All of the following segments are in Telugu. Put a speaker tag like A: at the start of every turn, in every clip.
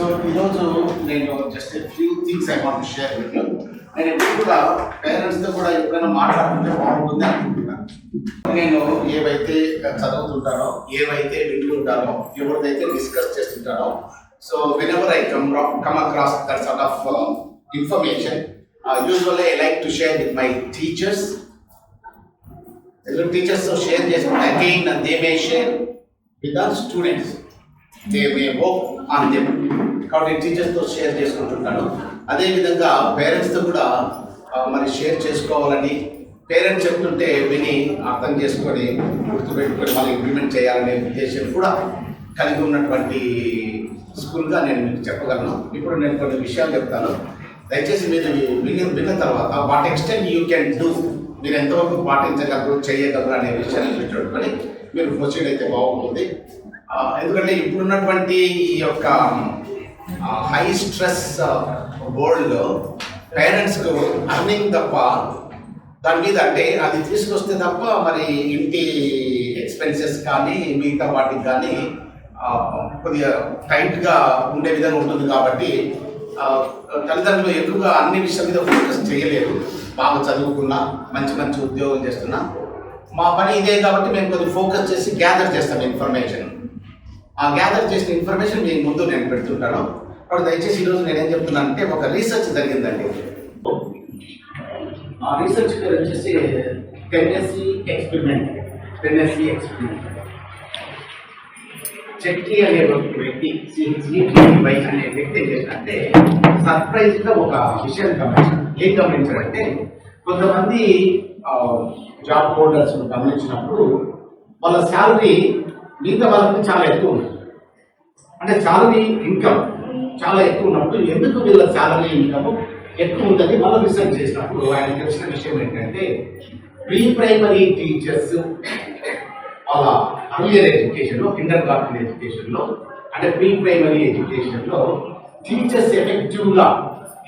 A: సో ఈరోజు నేను just few things I want to share with you. నేను ఎప్పుడు కూడా పేరెంట్స్తో కూడా ఎప్పుడైనా మాట్లాడుతుంటే బాగుంటుంది అనుకుంటున్నాను. నేను ఏవైతే చదువుతుంటానో, ఏవైతే వింటుంటానో, ఎవరిదైతే డిస్కస్ చేస్తుంటానో, so whenever I come across that sort of information, usually I like to share with my teachers. టీచర్స్తో షేర్ చేసుకుంటే again they may share with the students. They may work on them. కాబట్టి టీచర్స్తో షేర్ చేసుకుంటుంటాను. అదేవిధంగా పేరెంట్స్తో కూడా మరి షేర్ చేసుకోవాలని, పేరెంట్స్ చెప్తుంటే విని అర్థం చేసుకొని గుర్తుపెట్టుకొని వాళ్ళు ఇంప్లిమెంట్ చేయాలనే ఉద్దేశం కూడా కలిగి ఉన్నటువంటి స్కూల్గా నేను మీకు చెప్పగలను. ఇప్పుడు నేను కొన్ని విషయాలు చెప్తాను. దయచేసి మీరు విన్న తర్వాత what extent you can do, మీరు ఎంతవరకు పాటించగలరు, చేయగలరు అనే విషయాన్ని చూసుకొని మీరు ప్రొసీడ్ అయితే బాగుంటుంది. ఎందుకంటే ఇప్పుడున్నటువంటి ఈ యొక్క హై స్ట్రెస్ వరల్డ్లో పేరెంట్స్కు అర్నింగ్ తప్ప దాని మీద, అంటే అది తీసుకొస్తే తప్ప మరి ఇంటి ఎక్స్పెన్సెస్ కానీ మిగతా వాటికి కానీ కొద్దిగా టైట్గా ఉండే విధంగా ఉంటుంది. కాబట్టి తల్లిదండ్రులు ఎక్కువగా అన్ని విషయాల మీద ఫోకస్ చేయలేరు. బాగా చదువుకున్నా, మంచి మంచి ఉద్యోగం చేస్తున్నా, మా పని ఇదే కాబట్టి మేము కొద్దిగా ఫోకస్ చేసి గ్యాదర్ చేస్తాం ఇన్ఫర్మేషన్. ఆ గ్యాదర్ చేసిన ఇన్ఫర్మేషన్ మీ ముందు నేను పెడుతుంటాను. ఇప్పుడు దయచేసి ఈరోజు నేనేం చెప్తున్నానంటే, ఒక రీసెర్చ్ జరిగిందండి. ఆ రీసెర్చ్ పేరు వచ్చేసి టెన్నెసీ ఎక్స్పెరిమెంట్. చెట్టి అనే ఒక వ్యక్తి, CHETY అనే వ్యక్తి ఏం చేశారంటే, సర్ప్రైజ్గా ఒక విషయాన్ని గమనించారు. ఏం గమనించారంటే, కొంతమంది జాబ్ హోల్డర్స్ గమనించినప్పుడు వాళ్ళ శాలరీ మిగతా వాళ్ళకి చాలా ఎక్కువ ఉంది. అంటే శాలరీ ఇన్కమ్ చాలా ఎక్కువ ఉన్నప్పుడు ఎందుకు వీళ్ళ శాలరీ ఇన్కమ్ ఎక్కువ ఉందని మనం రీసెర్చ్ చేసినప్పుడు ఆయన తెలిసిన విషయం ఏంటంటే, ప్రీ ప్రైమరీ టీచర్స్ వాళ్ళ అర్లియర్ ఎడ్యుకేషన్లో, కిండర్ గార్టెన్ ఎడ్యుకేషన్లో, అంటే ప్రీ ప్రైమరీ ఎడ్యుకేషన్లో టీచర్స్ ఎఫెక్టివ్గా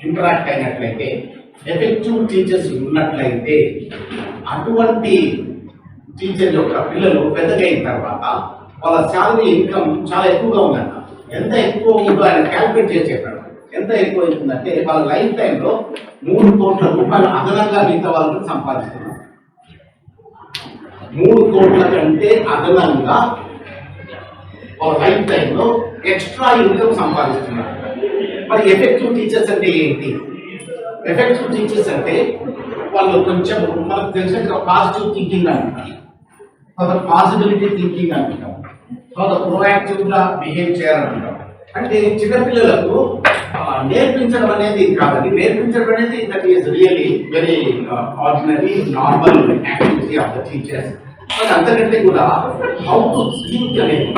A: ఇంటరాక్ట్ అయినట్లయితే, ఎఫెక్టివ్ టీచర్స్ ఉన్నట్లయితే, అటువంటి టీచర్ యొక్క పిల్లలు పెద్దగైన తర్వాత వాళ్ళ శాలరీ ఇన్కమ్ చాలా ఎక్కువగా ఉందంట. ఎంత ఎక్కువ ఉందో ఆయన క్యాల్కులేట్ చేసి చెప్పాడు. ఎంత ఎక్కువ అవుతుందంటే, వాళ్ళ లైఫ్ టైంలో 3 కోట్ల రూపాయలు అదనంగా మిగతా వాళ్ళకి సంపాదిస్తున్నారు. 3 కోట్ల కంటే అదనంగా వాళ్ళ లైఫ్ టైంలో ఎక్స్ట్రా ఇన్కమ్ సంపాదిస్తున్నారు. మరి ఎఫెక్టివ్ టీచర్స్ అంటే ఏంటి? ఎఫెక్టివ్ టీచర్స్ అంటే వాళ్ళు కొంచెం మనకు తెలిసిన పాజిటివ్ థింకింగ్ అంటారు, కొంత పాజిబిలిటీ థింకింగ్ అంటాం, కొంత ప్రోయాక్టివ్గా బిహేవ్ చేయాలంటాం. అంటే చిన్నపిల్లలకు నేర్పించడం అనేది కాదండి. నేర్పించడం అనేది that is really very ordinary normal activity of the teachers. But అంతకంటే కూడా హౌ టు థింక్ అనేది,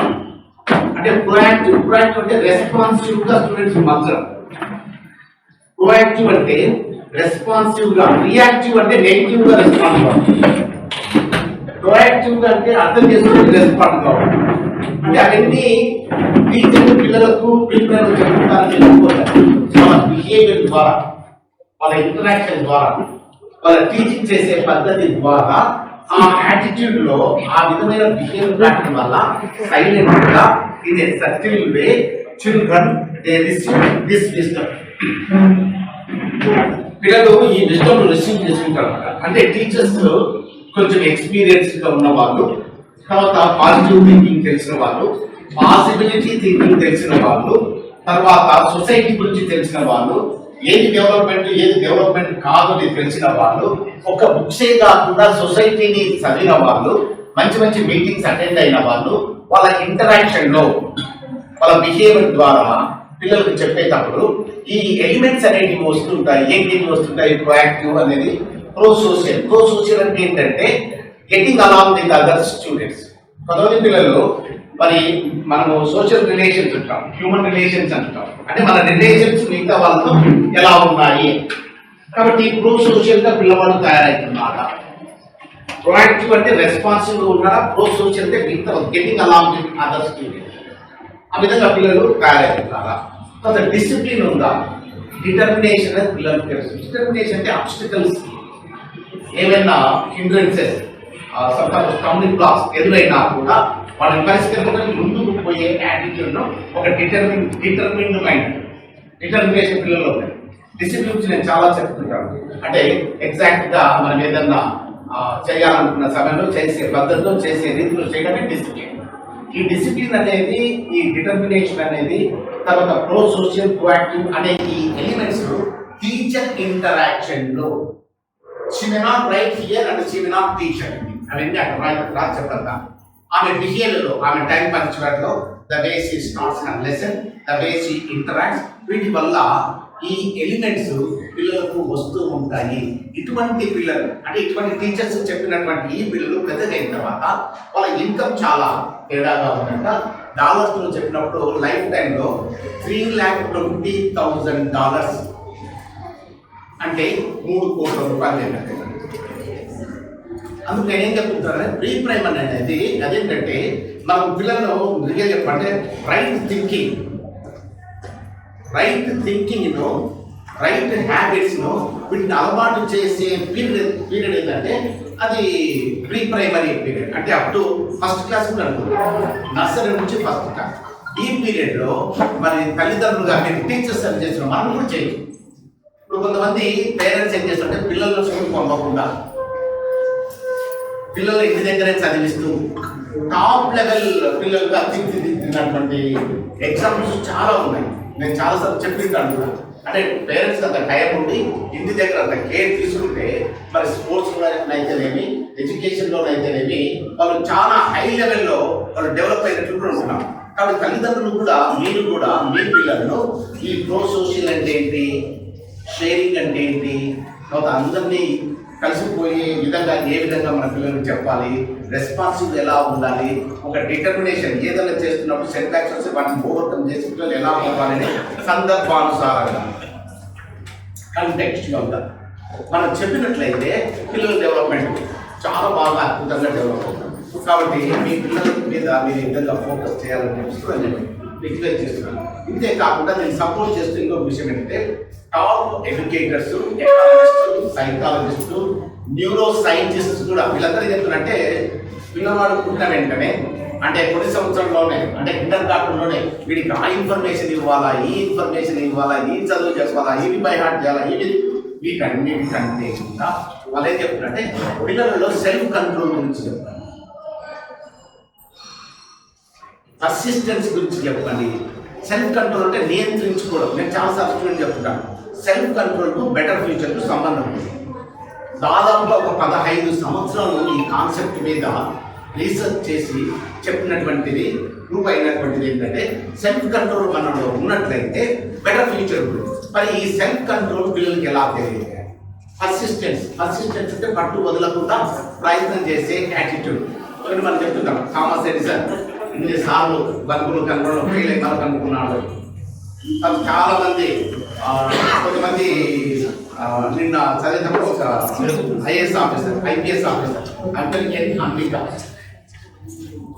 A: అంటే ప్రోయాక్టివ్ అంటే రెస్పాన్సివ్గా స్టూడెంట్స్ మలచడం. ప్రోయాక్టివ్ అంటే రెస్పాన్సివ్గా, రియాక్టివ్ అంటే నెగిటివ్గా రెస్పాన్స్ కావాలి. ప్రోయాక్టివ్గా అంటే అర్థం చేసుకుని రెస్పాండ్ కావాలి. అంటే అవన్నీ టీచర్ పిల్లలకు ప్రిపేర్ చెప్పుకోవడానికి వెళ్ళిపోతారు. వాళ్ళ బిహేవియర్ ద్వారా, వాళ్ళ ఇంటరాక్షన్ ద్వారా, వాళ్ళ టీచింగ్ చేసే పద్ధతి ద్వారా, ఆ యాటిట్యూడ్ లో ఆ విధమైన బిహేవియర్ రావడం వల్ల సైలెంట్ గా in a subtle way children they receive this wisdom. పిల్లలు ఈ విజ్డమ్ రిసీవ్ చేసుకుంటారు. అంటే టీచర్స్ కొంచెం ఎక్స్పీరియన్స్ గా ఉన్న వాళ్ళు, తర్వాత పాజిటివ్ థింకింగ్ తెలిసిన వాళ్ళు, పాసిబిలిటీ థింకింగ్ తెలిసిన వాళ్ళు, తర్వాత సొసైటీ గురించి తెలిసిన వాళ్ళు, ఏది డెవలప్మెంట్ కాదు అని తెలిసిన వాళ్ళు, ఒక బుక్సే కాకుండా సొసైటీని చదివిన వాళ్ళు, మంచి మంచి మీటింగ్స్ అటెండ్ అయిన వాళ్ళు, వాళ్ళ ఇంటరాక్షన్ లో వాళ్ళ బిహేవియర్ ద్వారా పిల్లలకు చెప్పేటప్పుడు ఈ ఎలిమెంట్స్ అనేటివి వస్తుంటాయి. ఏంటివి వస్తుంటాయి? ప్రోయాక్టివ్ అనేది, ప్రో సోషల్ అంటే ఏంటంటే getting along with other students. కొంతమంది పిల్లలు మరి మనము సోషల్ రిలేషన్స్ అంటాం, హ్యూమన్ రిలేషన్స్ అంటాం. అంటే మన రిలేషన్స్ మిగతా వాళ్ళతో ఎలా ఉన్నాయి. కాబట్టి ప్రో సోషల్గా పిల్లవాడు తయారవుతున్నారా? ప్రోయాక్టివ్ అంటే రెస్పాన్సిబుల్గా ఉన్నారా? ప్రో సోషల్ అంటే మిగతా getting along with other students. ఆ విధంగా పిల్లలు తయారవుతున్నారా? కొంత డిసిప్లిన్ ఉందా? డిటర్మినేషన్ అనేది పిల్లలకు తెలుసు. డిటర్మినేషన్ అంటే అబ్స్టికల్స్, ఏమైనా హిండ్రెన్సెస్, స్టంబ్లింగ్ బ్లాక్స్ ఎదురైనా కూడా వాళ్ళని పరిష్కరించడానికి ముందుకు పోయే యాటిట్యూడ్లో ఒక డిటర్మిన్డ్ మైండ్, డిటర్మినేషన్ పిల్లల్లో ఉంటాయి. డిసిప్లిన్ గురించి నేను చాలా చెప్తుంటాను. అంటే ఎగ్జాక్ట్గా మనం ఏదన్నా చేయాలనుకున్న సమయంలో చేసే పద్ధతిలో చేసే రీతిలో చేయడమే డిసిప్లిన్. ఈ డిసిప్లిన్ అనేది, ఈ డిటర్మినేషన్ అనేది, తర్వాత ప్రో సోషల్ ప్రోయాక్టివ్ అనే ఈ ఎలిమెంట్స్ టీచర్ ఇంటరాక్షన్ లో she may not write here and she may not teach anything. అవన్నీ అక్కడ రాసి చెప్పదా. ఆమె బిహేవియర్లో, ఆమె టైం పంచులో, the way she starts her lesson, the way she interacts, వీటి వల్ల ఈ ఎలిమెంట్స్ పిల్లలకు వస్తూ ఉంటాయి. ఇటువంటి పిల్లలు అంటే ఇటువంటి టీచర్స్ చెప్పినటువంటి ఈ పిల్లలు పెద్దగైన తర్వాత వాళ్ళ ఇన్కమ్ చాలా తేడాగా ఉందంట. డాలర్స్లో చెప్పినప్పుడు లైఫ్ టైంలో $3,20,000 అంటే 3 కోట్ల రూపాయలు ఏంటంటే. అందుకు నేనేం చెప్తుంటానంటే ప్రీ ప్రైమరీ అనేది అదేంటంటే మనం పిల్లలను రియల్ చెప్పంటే రైట్ థింకింగ్ను, రైట్ హ్యాబిట్స్ను వీటిని అలవాటు చేసే పీరియడ్ ఏంటంటే అది ప్రీ ప్రైమరీ పీరియడ్. అంటే అప్ టు ఫస్ట్ క్లాస్ కూడా అనుకుంటాం, నర్సరీ నుంచి ఫస్ట్ క్లాస్. ఈ పీరియడ్లో మరి తల్లిదండ్రులుగా మీరు టీచర్స్ అని చేసిన మనం కూడా చేయొచ్చు. ఇప్పుడు కొంతమంది పేరెంట్స్ ఏం చేస్తుంటే పిల్లలను స్కూల్కి పంపకుండా పిల్లలు ఇంటి దగ్గరే చదివిస్తూ టాప్ లెవెల్ పిల్లలుగా తీర్చిదిద్దినటువంటి ఎగ్జాంపుల్స్ చాలా ఉన్నాయి. నేను చాలాసార్లు చెప్పింటాను కూడా. అంటే పేరెంట్స్ అంత టైం ఉండి ఇంటి దగ్గర అంత కేర్ తీసుకుంటే మరి స్పోర్ట్స్లో అయితేనేమి, ఎడ్యుకేషన్లో అయితేనేమి వాళ్ళు చాలా హై లెవెల్లో వాళ్ళు డెవలప్ అయినట్లు కూడా ఉంటున్నాం. కాబట్టి తల్లిదండ్రులు కూడా మీరు కూడా మీ పిల్లలను ఈ ప్రో సోషల్ అంటే ఏంటి, షేరింగ్ అంటే ఏంటి, తర్వాత అందరినీ కలిసిపోయే విధంగా ఏ విధంగా మన పిల్లలకు చెప్పాలి, రెస్పాన్సిబుల్ ఎలా ఉండాలి, ఒక డిటర్మినేషన్ ఏదైనా చేస్తున్నప్పుడు సెట్ బ్యాక్స్ వస్తే వాటిని ఓవర్కమ్ చేసి పిల్లలు ఎలా పోవాలని సందర్భానుసారంగా కంటెక్స్చువల్గా మనం చెప్పినట్లయితే పిల్లల డెవలప్మెంట్ చాలా బాగా అద్భుతంగా డెవలప్ అవుతుంది. కాబట్టి మీ పిల్లల మీద మీరు ఈ విధంగా ఫోకస్ చేయాలని నేను రిక్వెస్ట్ చేస్తున్నాను. ఇంతే కాకుండా నేను సపోర్ట్ చేస్తూ ఇంకొక విషయం ఏంటంటే top educators, economist, psychologist, neuro scientists కూడా వీళ్ళందరూ చెప్తున్నారంటే పిల్లవాడు పుట్టిన వెంటనే అంటే కొన్ని సంవత్సరంలోనే అంటే కిండర్ గార్డెన్లోనే వీడికి ఆ ఇన్ఫర్మేషన్ ఇవ్వాలా, ఈ ఇన్ఫర్మేషన్ ఇవ్వాలా, ఈ చదువు చేసుకోవాలా, ఇవి బై హార్ట్ చేయాలా, ఇవి వీటన్నిటికంటే కూడా వాళ్ళు ఏం చెప్తున్నారంటే పిల్లలలో సెల్ఫ్ కంట్రోల్ గురించి చెప్తారు, పర్సిస్టెన్స్ గురించి చెప్పండి. సెల్ఫ్ కంట్రోల్ అంటే నియంత్రించుకోవడం. నేను చాలాసార్లు స్టూడెంట్ చెప్తున్నాను సెల్ఫ్ కంట్రోల్కు బెటర్ ఫ్యూచర్కు సంబంధం ఉంది. దాదాపుగా ఒక 15 సంవత్సరాలు ఈ కాన్సెప్ట్ మీద రీసెర్చ్ చేసి చెప్పినటువంటిది ప్రూవ్ అయినటువంటిది ఏంటంటే సెల్ఫ్ కంట్రోల్ మనలో ఉన్నట్లయితే బెటర్ ఫ్యూచర్ ఉంటుంది. మరి ఈ సెల్ఫ్ కంట్రోల్ పిల్లలకి ఎలా తెలియదు? పర్సిస్టెన్స్ అంటే పట్టు వదలకుండా ప్రయత్నం చేసే యాటిట్యూడ్. ఒకటి మనం చెప్తుంటాం థామస్ ఎడిసన్ ఇన్నిసార్లు బల్బులు కనుగొనడం ఫెయిల్ అయినా కనుక్కున్నాడు. చాలా మంది కొంతమంది నిన్న చదివినప్పుడు ఒక ఐపీఎస్ ఆఫీసర్ అంటే అంబికా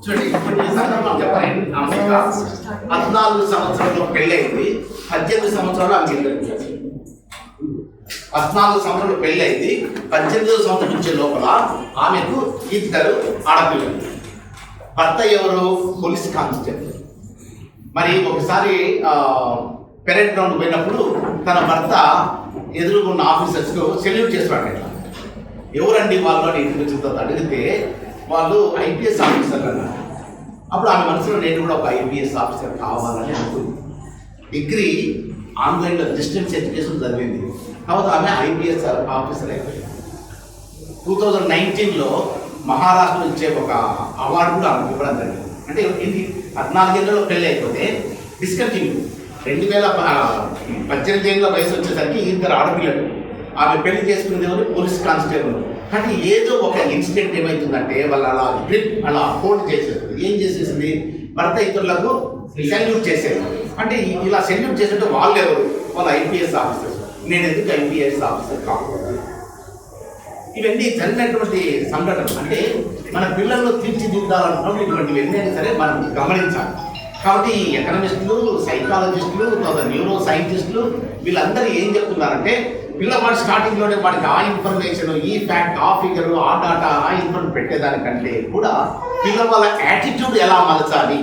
A: చూడండి. ఇప్పుడు ఈ సందర్భం చెప్పండి, అంబికా 14 సంవత్సరాల్లో పెళ్ళైంది, 18 సంవత్సరాలు ఆమె 14 సంవత్సరాలు పెళ్ళైంది, 18వ సంవత్సరం నుంచి లోపల ఆమెకు 2 ఆడపిల్లలు. భర్త ఎవరు? Police constable. మరి ఒకసారి పెరేడ్ గ్రౌండ్ పోయినప్పుడు తన భర్త ఎదురుగున్న ఆఫీసర్స్కు సెల్యూట్ చేస్తాడు. ఇట్లా ఎవరండి వాళ్ళు అని ఇంటికి అడిగితే వాళ్ళు ఐపీఎస్ ఆఫీసర్లు అన్నారు. అప్పుడు ఆమె మనసులో నేను కూడా ఒక ఐపీఎస్ ఆఫీసర్ కావాలని అనుకుంది. డిగ్రీ ఆన్లైన్లో డిస్టెన్స్ ఎడ్యుకేషన్ చదివింది. తర్వాత ఆమె ఐపీఎస్ ఆఫీసర్ అయిపోయింది. 2019లో మహారాష్ట్ర ఇచ్చే ఒక అవార్డు కూడా ఆమెకు ఇవ్వడం జరిగింది. అంటే ఇది 14 ఏళ్ళలో పెళ్ళి అయిపోతే డిస్కంటిన్యూ 2018 ఏళ్ళ వయసు వచ్చేసరికి 2 ఆడపిల్లలు. ఆమె పెళ్లి చేసుకునేది ఎవరు? Police constable. కానీ ఏదో ఒక ఇన్సిడెంట్ ఏమవుతుందంటే వాళ్ళు అలా హోల్డ్ చేసేది. ఏం చేసేసింది? భర్త ఇతరులకు సెల్యూట్ చేసేది. అంటే ఇలా సెల్యూట్ చేసేటో వాళ్ళు ఎవరు? వాళ్ళు ఐపీఎస్ ఆఫీసర్స్. నేను ఎందుకు ఐపీఎస్ ఆఫీసర్ కాకూడదు? ఇవన్నీ జరిగినటువంటి సంఘటనలు. అంటే మన పిల్లల్లో తీర్చిదిద్దాలనుకున్నప్పుడు ఇటువంటివన్నీ అయినా సరే మనం గమనించాలి. కాబట్టి ఈ ఎకనమిస్టులు, సైకాలజిస్టులు, తర్వాత న్యూరో సైంటిస్టులు వీళ్ళందరూ ఏం చెప్తున్నారంటే పిల్లవాడు స్టార్టింగ్లోనే వాడికి ఆ ఇన్ఫర్మేషన్, ఈ ఫ్యాక్ట్, ఆ ఫిగర్, ఆ డాటా, ఆ ఇన్ఫర్మేషన్ పెట్టేదానికంటే కూడా పిల్లవాళ్ళ యాటిట్యూడ్ ఎలా మలచాలి,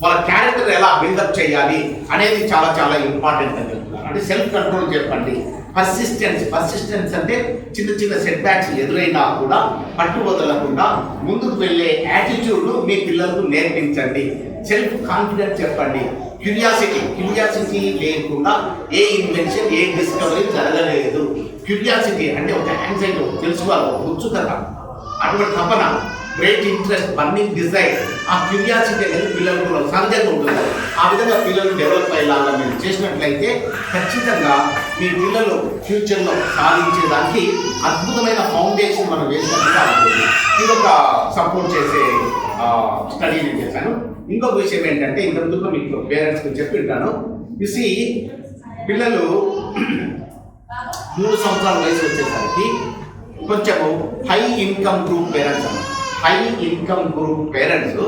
A: వాళ్ళ క్యారెక్టర్ ఎలా బిల్డప్ చేయాలి అనేది చాలా చాలా ఇంపార్టెంట్ అని చెప్తున్నారు. అంటే సెల్ఫ్ కంట్రోల్ చెప్పండి, పర్సిస్టెన్స్ అంటే చిన్న చిన్న సెట్ బ్యాక్స్ ఎదురైనా కూడా పట్టు వదలకుండా ముందుకు వెళ్ళే యాటిట్యూడ్ను మీ పిల్లలకు నేర్పించండి. సెల్ఫ్ కాన్ఫిడెన్స్ చెప్పండి. క్యూరియాసిటీ లేకుండా ఏ ఇన్వెన్షన్, ఏ డిస్కవరీ జరగలేదు. క్యూరియాసిటీ అంటే ఒక యాంగ్జైటీ, తెలుసుకోవాలి, ఉత్సుకత, అటువంటి తపన, గ్రేట్ ఇంట్రెస్ట్, బర్నింగ్ డిజైర్, ఆ క్యూరియాసిటీ అనేది పిల్లలకు సహజంగా ఉంటుంది. ఆ విధంగా పిల్లలు డెవలప్ అయ్యేలాగా మీరు చేసినట్లయితే ఖచ్చితంగా మీ పిల్లలు ఫ్యూచర్లో సాధించేదానికి అద్భుతమైన ఫౌండేషన్ మనం వేసినట్టుగా ఉంటుంది. ఇది ఒక సపోర్ట్ చేసే స్టడీ నేను చేశాను. ఇంకొక విషయం ఏంటంటే, ఇంతకుముందు మీకు పేరెంట్స్కి చెప్పి ఉంటాను, చూసి పిల్లలు 3 సంవత్సరాల వయసు వచ్చేసరికి కొంచెము హై ఇన్కమ్ గ్రూప్ పేరెంట్స్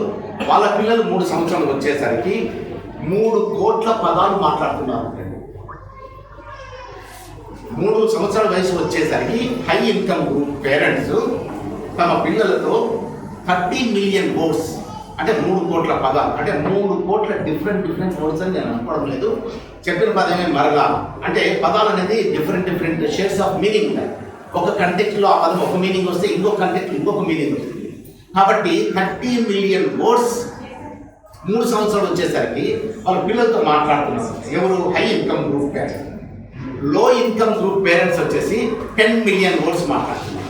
A: వాళ్ళ పిల్లలు 3 సంవత్సరాలు వచ్చేసరికి 3 కోట్ల పదాలు మాట్లాడుతున్నారు. 3 సంవత్సరాల వయసు వచ్చేసరికి హై ఇన్కమ్ గ్రూప్ పేరెంట్స్ తమ పిల్లలతో 30 మిలియన్ వర్డ్స్, అంటే 3 కోట్ల పదాలు, అంటే 3 కోట్ల డిఫరెంట్ వర్డ్స్ అని నేను అనుకోవడం లేదు. చెప్పిన పదమే మరలా, అంటే పదాలు అనేది డిఫరెంట్ షేడ్స్ ఆఫ్ మీనింగ్ ఉన్నాయి. ఒక కంటెక్ట్లో ఆ పదం ఒక మీనింగ్ వస్తే ఇంకొక కంటెక్ట్ ఇంకొక మీనింగ్ వస్తుంది. కాబట్టి 30 మిలియన్ వర్డ్స్ 3 సంవత్సరాలు వచ్చేసరికి వాళ్ళ పిల్లలతో మాట్లాడుతున్నారు. ఎవరు? High income group parents. లో ఇన్కమ్ గ్రూప్ పేరెంట్స్ వచ్చేసి 10 మిలియన్ వర్డ్స్ మాట్లాడుతున్నారు.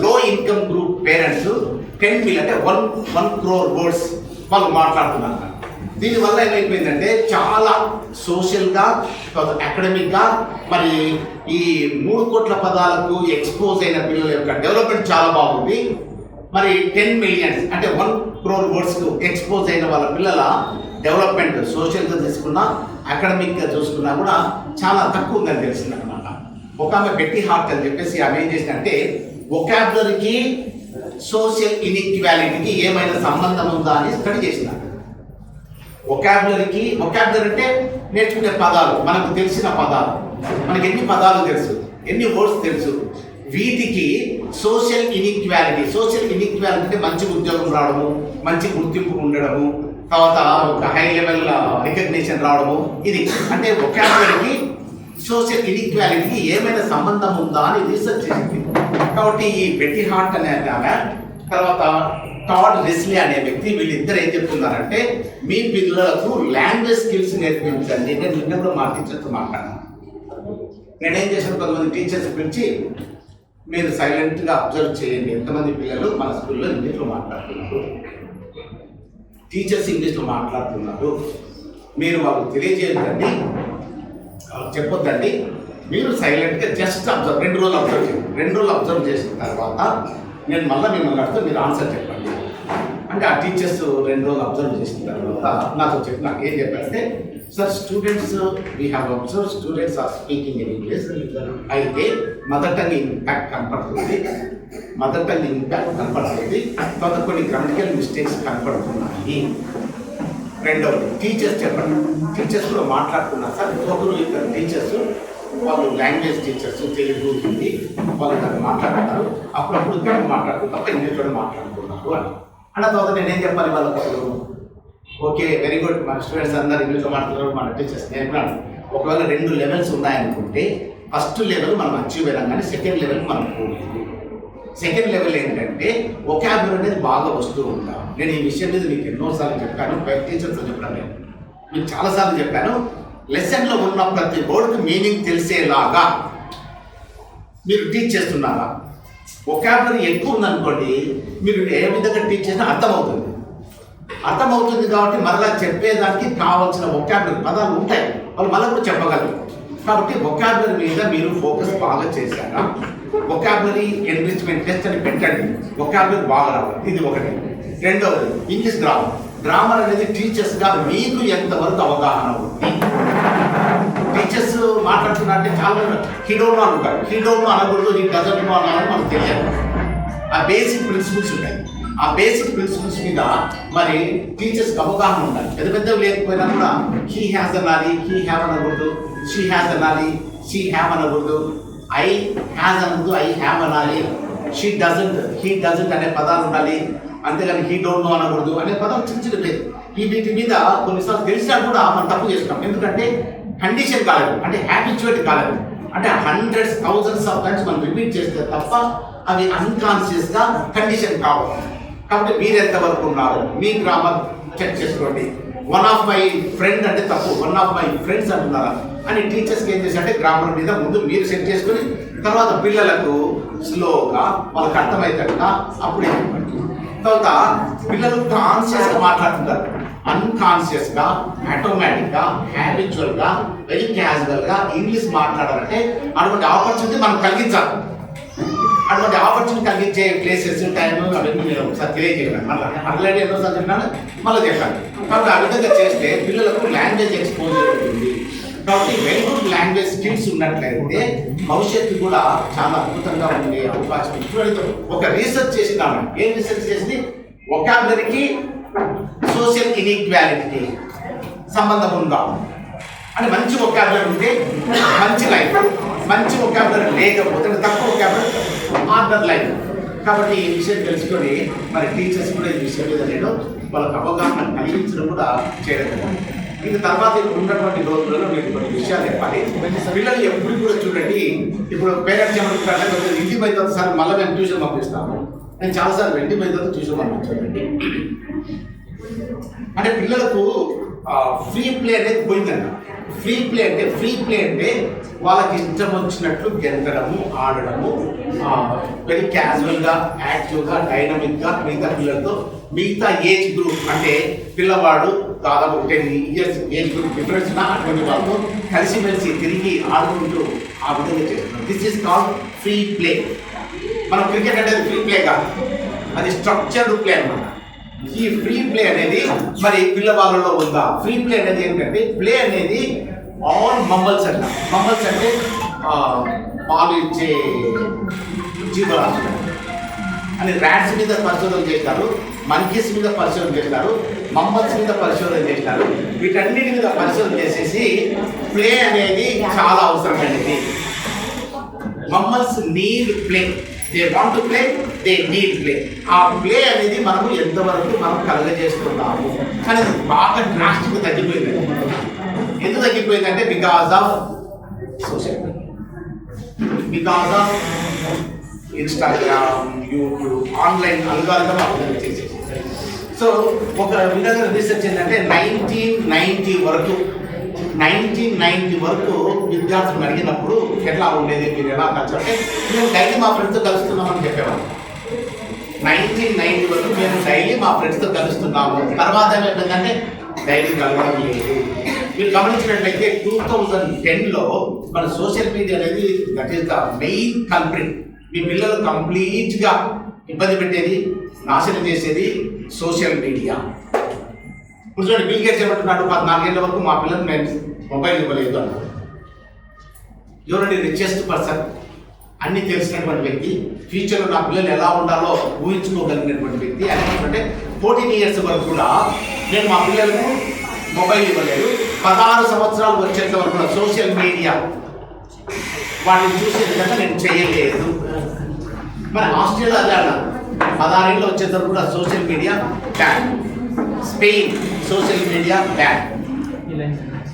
A: లో ఇన్కమ్ గ్రూప్ పేరెంట్స్ 10 మిలియన్ అంటే 1 crore వర్డ్స్ వాళ్ళు మాట్లాడుతున్నారు. దీనివల్ల ఏమైపోయిందంటే చాలా సోషల్గా, అకాడమిక్గా, మరి ఈ 3 కోట్ల పదాలకు ఎక్స్పోజ్ అయిన పిల్లల యొక్క డెవలప్మెంట్ చాలా బాగుంది. మరి 10 మిలియన్స్ అంటే 1 crore వర్డ్స్కు ఎక్స్పోజ్ అయిన వాళ్ళ పిల్లల డెవలప్మెంట్ సోషల్గా తీసుకున్నా, అకాడమిక్గా చూసుకున్నా కూడా చాలా తక్కువ ఉందని తెలిసింది అనమాట. ఒక ఆమె బెట్టి హార్ట్ అని చెప్పేసి ఆమె ఏం చేసిందంటే, వొకాబులరీకి సోషల్ ఇన్ఈక్వాలిటీకి ఏమైనా సంబంధం ఉందా అని స్టడీ చేసినారు. వొకాబులరీ అంటే నేర్చుకునే పదాలు, మనకు తెలిసిన పదాలు, మనకి ఎన్ని పదాలు తెలుసు, ఎన్ని వర్డ్స్ తెలుసు, వీటికి సోషల్ ఇన్ఈక్వాలిటీ అంటే మంచి ఉద్యోగం రావడము, మంచి గుర్తింపు ఉండడము, తర్వాత ఒక హై లెవెల్ రికగ్నిషన్ రావడము, ఇది అంటే వొకాబులరీకి సోషల్ ఇన్ఈక్వాలిటీకి ఏమైనా సంబంధం ఉందా అని రీసెర్చ్ చేసింది. కాబట్టి ఈ బెట్టి హార్ట్ అనే ఆమె, తర్వాత టాడ్ రిస్లీ అనే వ్యక్తి, వీళ్ళిద్దరు ఏం చెప్తున్నారంటే, మీ పిల్లలకు లాంగ్వేజ్ స్కిల్స్ నేర్పించండి. నేను నిన్న కూడా మా టీచర్తో మాట్లాడాను. నేనేం చేశాను, కొంతమంది టీచర్స్ పిలిచి మీరు సైలెంట్గా అబ్జర్వ్ చేయండి, ఎంతమంది పిల్లలు మన స్కూల్లో ఇంగ్లీష్లో మాట్లాడుతున్నారు, టీచర్స్ ఇంగ్లీష్లో మాట్లాడుతున్నారు, మీరు వాళ్ళకు తెలియజేయకండి, చెప్పొద్దండి, మీరు సైలెంట్గా జస్ట్ అబ్జర్వ్, 2 రోజులు అబ్జర్వ్ చేయండి. 2 రోజులు అబ్జర్వ్ చేసిన తర్వాత నేను మళ్ళీ మిమ్మల్ని అడిగితే మీరు ఆన్సర్ చెప్పండి అంటే, ఆ టీచర్స్ 2 రోజులు అబ్జర్వ్ చేసిన తర్వాత నాకు ఏం చెప్పారంటే, sir students we have observe students are speaking in English, అయితే మదర్ టంగ్ ఇంపాక్ట్ కనపడుతుంది, తర్వాత కొన్ని గ్రామటికల్ మిస్టేక్స్ కనపడుతున్నాయి. రెండవది టీచర్స్ చెప్పండి, టీచర్స్ కూడా మాట్లాడుతున్నారు సార్, ఒకరు ఇద్దరు టీచర్స్, వాళ్ళు లాంగ్వేజ్ టీచర్స్, తెలుగు, హిందీ, వాళ్ళు దాన్ని మాట్లాడుతున్నారు, అప్పుడప్పుడు తెలుగు మాట్లాడుతూ తప్ప ఇంగ్లీష్లో మాట్లాడుతున్నారు అని అన్న తర్వాత నేనేం చెప్పాలి వాళ్ళకు? ఓకే, వెరీ గుడ్, మన స్టూడెంట్స్ అందరూ ఇంగ్లీష్లో మాట్లాడుతున్నారు, మన టీచర్స్ నేర్పినాడు. ఒకవేళ 2 లెవెల్స్ ఉన్నాయనుకుంటే, ఫస్ట్ లెవెల్ మనం అచీవ్ అయ్యాం, కానీ సెకండ్ లెవెల్ మనం పోలేదు. సెకండ్ లెవెల్ ఏంటంటే వొకాబులరీ అనేది బాగా వస్తూ ఉంటాం. నేను ఈ విషయం మీద మీకు ఎన్నోసార్లు చెప్పాను, టీచర్స్తో చెప్పాను, నేను మీకు చాలాసార్లు చెప్పాను. లెసన్లో ఉన్న ప్రతి వర్డ్కి మీనింగ్ తెలిసేలాగా మీరు టీచ్ చేస్తున్నారా? వొకాబులరీ ఎక్కువ ఉందనుకోండి, మీరు ఏ విధంగా టీచ్ చేసినా అర్థమవుతుంది కాబట్టి మరలా చెప్పేదానికి కావాల్సిన వొకాబులరీ పదాలు ఉంటాయి, వాళ్ళు మళ్ళీ కూడా చెప్పగలరు. కాబట్టి వొకాబులరీ మీద మీరు ఫోకస్ బాగా చేశారా? వొకాబులరీ ఎన్రిచ్మెంట్ టెస్ట్ అని పెట్టండి, వొకాబులరీ బాగా రావాలి, ఇది ఒకటి. రెండవది ఇంగ్లీష్ గ్రామర్ అనేది టీచర్స్గా మీకు ఎంతవరకు అవగాహన ఉంది? టీచర్స్ మాట్లాడుతున్నారంటే చాలా హిడోనో అంటారు, హిడోనో అనకూడదు, ఈ డజన్లో అనాలని మనకు తెలియదు. ఆ బేసిక్ ప్రిన్సిపల్స్ ఉంటాయి, ఆ బేసిక్ ప్రిన్సిపల్స్ మీద మరి టీచర్స్కి అవగాహన ఉండాలి. పెద్ద లేకపోయినా కూడా హీ హ్యాస్ అనాలి, హీ హ్యావ్ అనకూడదు, షీ హ్యాస్ అనాలి, షీ హ్యావ్ అనకూడదు, ఐ హ్యాజ్ అనకూడదు, ఐ హ్యావ్ అనాలి. షీ డజంట్, హీ డజంట్ అనే పదాలు ఉండాలి, అంతేగాని హీ డోంట్ నో అనకూడదు అనే పదం చిన్న లేదు. వీటి మీద కొన్నిసార్లు తెలిసినా కూడా మనం తప్పు చేస్తాం. ఎందుకంటే కండిషన్ కాలేదు, అంటే హ్యాబిచువేట్ కాలేదు, అంటే హండ్రెడ్స్ థౌజండ్స్ ఆఫ్ టైమ్స్ మనం రిపీట్ చేస్తే తప్ప అవి అన్కాన్షియస్గా కండిషన్ కావు. కాబట్టి మీరు ఎంతవరకు ఉన్నారు, మీ గ్రామర్ చెక్ చేసుకోండి. వన్ ఆఫ్ మై ఫ్రెండ్ అంటే తప్పు, వన్ ఆఫ్ మై ఫ్రెండ్స్ అంటున్నారా అని టీచర్స్కి ఏం చేశారంటే గ్రామర్ మీద ముందు మీరు సెట్ చేసుకుని తర్వాత పిల్లలకు స్లోగా వాళ్ళకి అర్థమవుతాడుగా అప్పుడే. తర్వాత పిల్లలు కాన్షియస్గా మాట్లాడుతుంటారు, అన్కాన్షియస్గా, ఆటోమేటిక్గా, హ్యాబిచువల్గా, వెరీ క్యాజువల్గా ఇంగ్లీష్ మాట్లాడాలంటే అటువంటి ఆపర్చునిటీ మనం కలిగించాలి. అటువంటి ఆపర్చునిటీ కలిగించే ప్లేసెస్, టైం అవన్నీ నేను ఒకసారి తెలియజేయాలి. మళ్ళీ ఎన్నోసార్లు చెప్పినాను, మళ్ళీ చెప్పాను. కాబట్టి ఆ విధంగా చేస్తే పిల్లలకు లాంగ్వేజ్ ఎక్స్పోజర్ ఉంటుంది. కాబట్టి వెరీ గుడ్ లాంగ్వేజ్ స్కిల్స్ ఉన్నట్లయితే భవిష్యత్తు కూడా చాలా అద్భుతంగా ఉండే అవకాశం. చూడండి, ఒక రీసెర్చ్ చేసినాము. ఏం రీసెర్చ్ చేసింది? వొకాబులరీకి సోషల్ ఇన్ఈక్వాలిటీకి సంబంధం ఉందా అని. మంచి వొకాబులరీ ఉంటే మంచి లైఫ్, మంచి వొకాబులరీ లేకపోతే తక్కువ వొకాబులరీ ఆర్డర్ లైఫ్. కాబట్టి ఈ విషయం తెలుసుకొని మరి టీచర్స్ కూడా ఈ విషయం మీద నేను వాళ్ళకి అవగాహన కలిగించడం కూడా చేయడం. ఇంక తర్వాత ఉన్నటువంటి రోజులలో మీరు కొన్ని విషయాలు చెప్పాలి. పిల్లలు ఎప్పుడు కూడా చూడండి, ఇప్పుడు పేరెంట్స్ ఏమంటారంటే ఇంటికి పోయిన తర్వాత సార్ మళ్ళీ మేము ట్యూషన్ పంపిస్తాము. నేను చాలాసార్లు ఇంటికి పోయిన తర్వాత ట్యూషన్ పంపించానండి. అంటే పిల్లలకు ఫ్రీ ప్లే అనేది పోయిందండి. ఫ్రీ ప్లే అంటే వాళ్ళకి ఇష్టం వచ్చినట్లు గెంతడము, ఆడడము, వెరీ క్యాజువల్గా, యాక్టివ్గా, డైనమిక్గా మిగతా పిల్లలతో, మిగతా ఏజ్ గ్రూప్ అంటే పిల్లవాడు దాదాపు 10 years ఏజ్ గ్రూప్ డిఫరెన్స్ ఉన్న అటువంటి వాళ్ళతో కలిసిమెలిసి తిరిగి ఆడుకుంటూ ఆ విధంగా చేస్తున్నాం. This is called free play. మనం క్రికెట్ అంటే ఫ్రీ ప్లే కాదు, అది స్ట్రక్చర్డ్ ప్లే అన్నమాట. ఈ ఫ్రీ ప్లే అనేది మరి పిల్లవాళ్ళలో ఉందా? ఫ్రీ ప్లే అనేది ఏంటంటే ప్లే అనేది ఆల్ మమ్మల్స్ అంట. మమ్మల్స్ అంటే పాలు ఇచ్చే జీవరాశులు అని ర్యాట్స్ మీద పరిశోధన చేస్తారు, మంకీస్ మీద పరిశోధన చేస్తారు, మమ్మల్స్ మీద పరిశోధన చేస్తారు. వీటన్నిటి మీద పరిశోధన చేసేసి ప్లే అనేది చాలా అవసరమైనది. Mammals need play, they want to play, they need play. ఆ ప్లే అనేది మనము ఎంతవరకు మనం కలగజేస్తున్నాము అనేది బాగా డ్రాస్టిక్గా తగ్గిపోయింది. ఎందుకు తగ్గిపోయిందంటే because of social media, because of Instagram, YouTube, online algorithm అభివృద్ధి చేసేసి. సో ఒక విధంగా రీసెర్చ్ ఏంటంటే 1990 వరకు విద్యార్థులు అడిగినప్పుడు ఎట్లా ఉండేది, మీరు ఎలా కలిసి అంటే మేము డైలీ మా ఫ్రెండ్స్తో కలుస్తున్నామని చెప్పేవాళ్ళం. 1990 వరకు మేము డైలీ మా ఫ్రెండ్స్తో కలుస్తున్నాము. తర్వాత ఏమైందంటే డైలీ కలవడం లేదు. మీరు గమనించినట్లయితే 2010లో మన సోషల్ మీడియా అనేది that is the main culprit. మీ పిల్లలు కంప్లీట్గా ఇబ్బంది పెట్టేది, నాశనం చేసేది సోషల్ మీడియా. ఇప్పుడు చూడండి, బిల్ గేట్స్ ఏమంటున్నాడు, 14 ఏళ్ళ వరకు మా పిల్లలు నేను మొబైల్ ఇవ్వలేదు అన్నాడు. ఎవరండి రిచెస్ట్ పర్సన్, అన్ని తెలిసినటువంటి వ్యక్తి, ఫ్యూచర్లో నా పిల్లలు ఎలా ఉండాలో ఊహించుకోగలిగినటువంటి వ్యక్తి. అంటే 14 years వరకు కూడా నేను మా పిల్లలకు మొబైల్ ఇవ్వలేదు. 16 సంవత్సరాలు వచ్చేంత వరకు కూడా సోషల్ మీడియా వాటిని చూసే విధంగా నేను చేయలేదు. మరి ఆస్ట్రేలియా అదే అన్నారు, 16 ఏళ్ళు వచ్చేంత వరకు కూడా social media ban. Spain social media ban.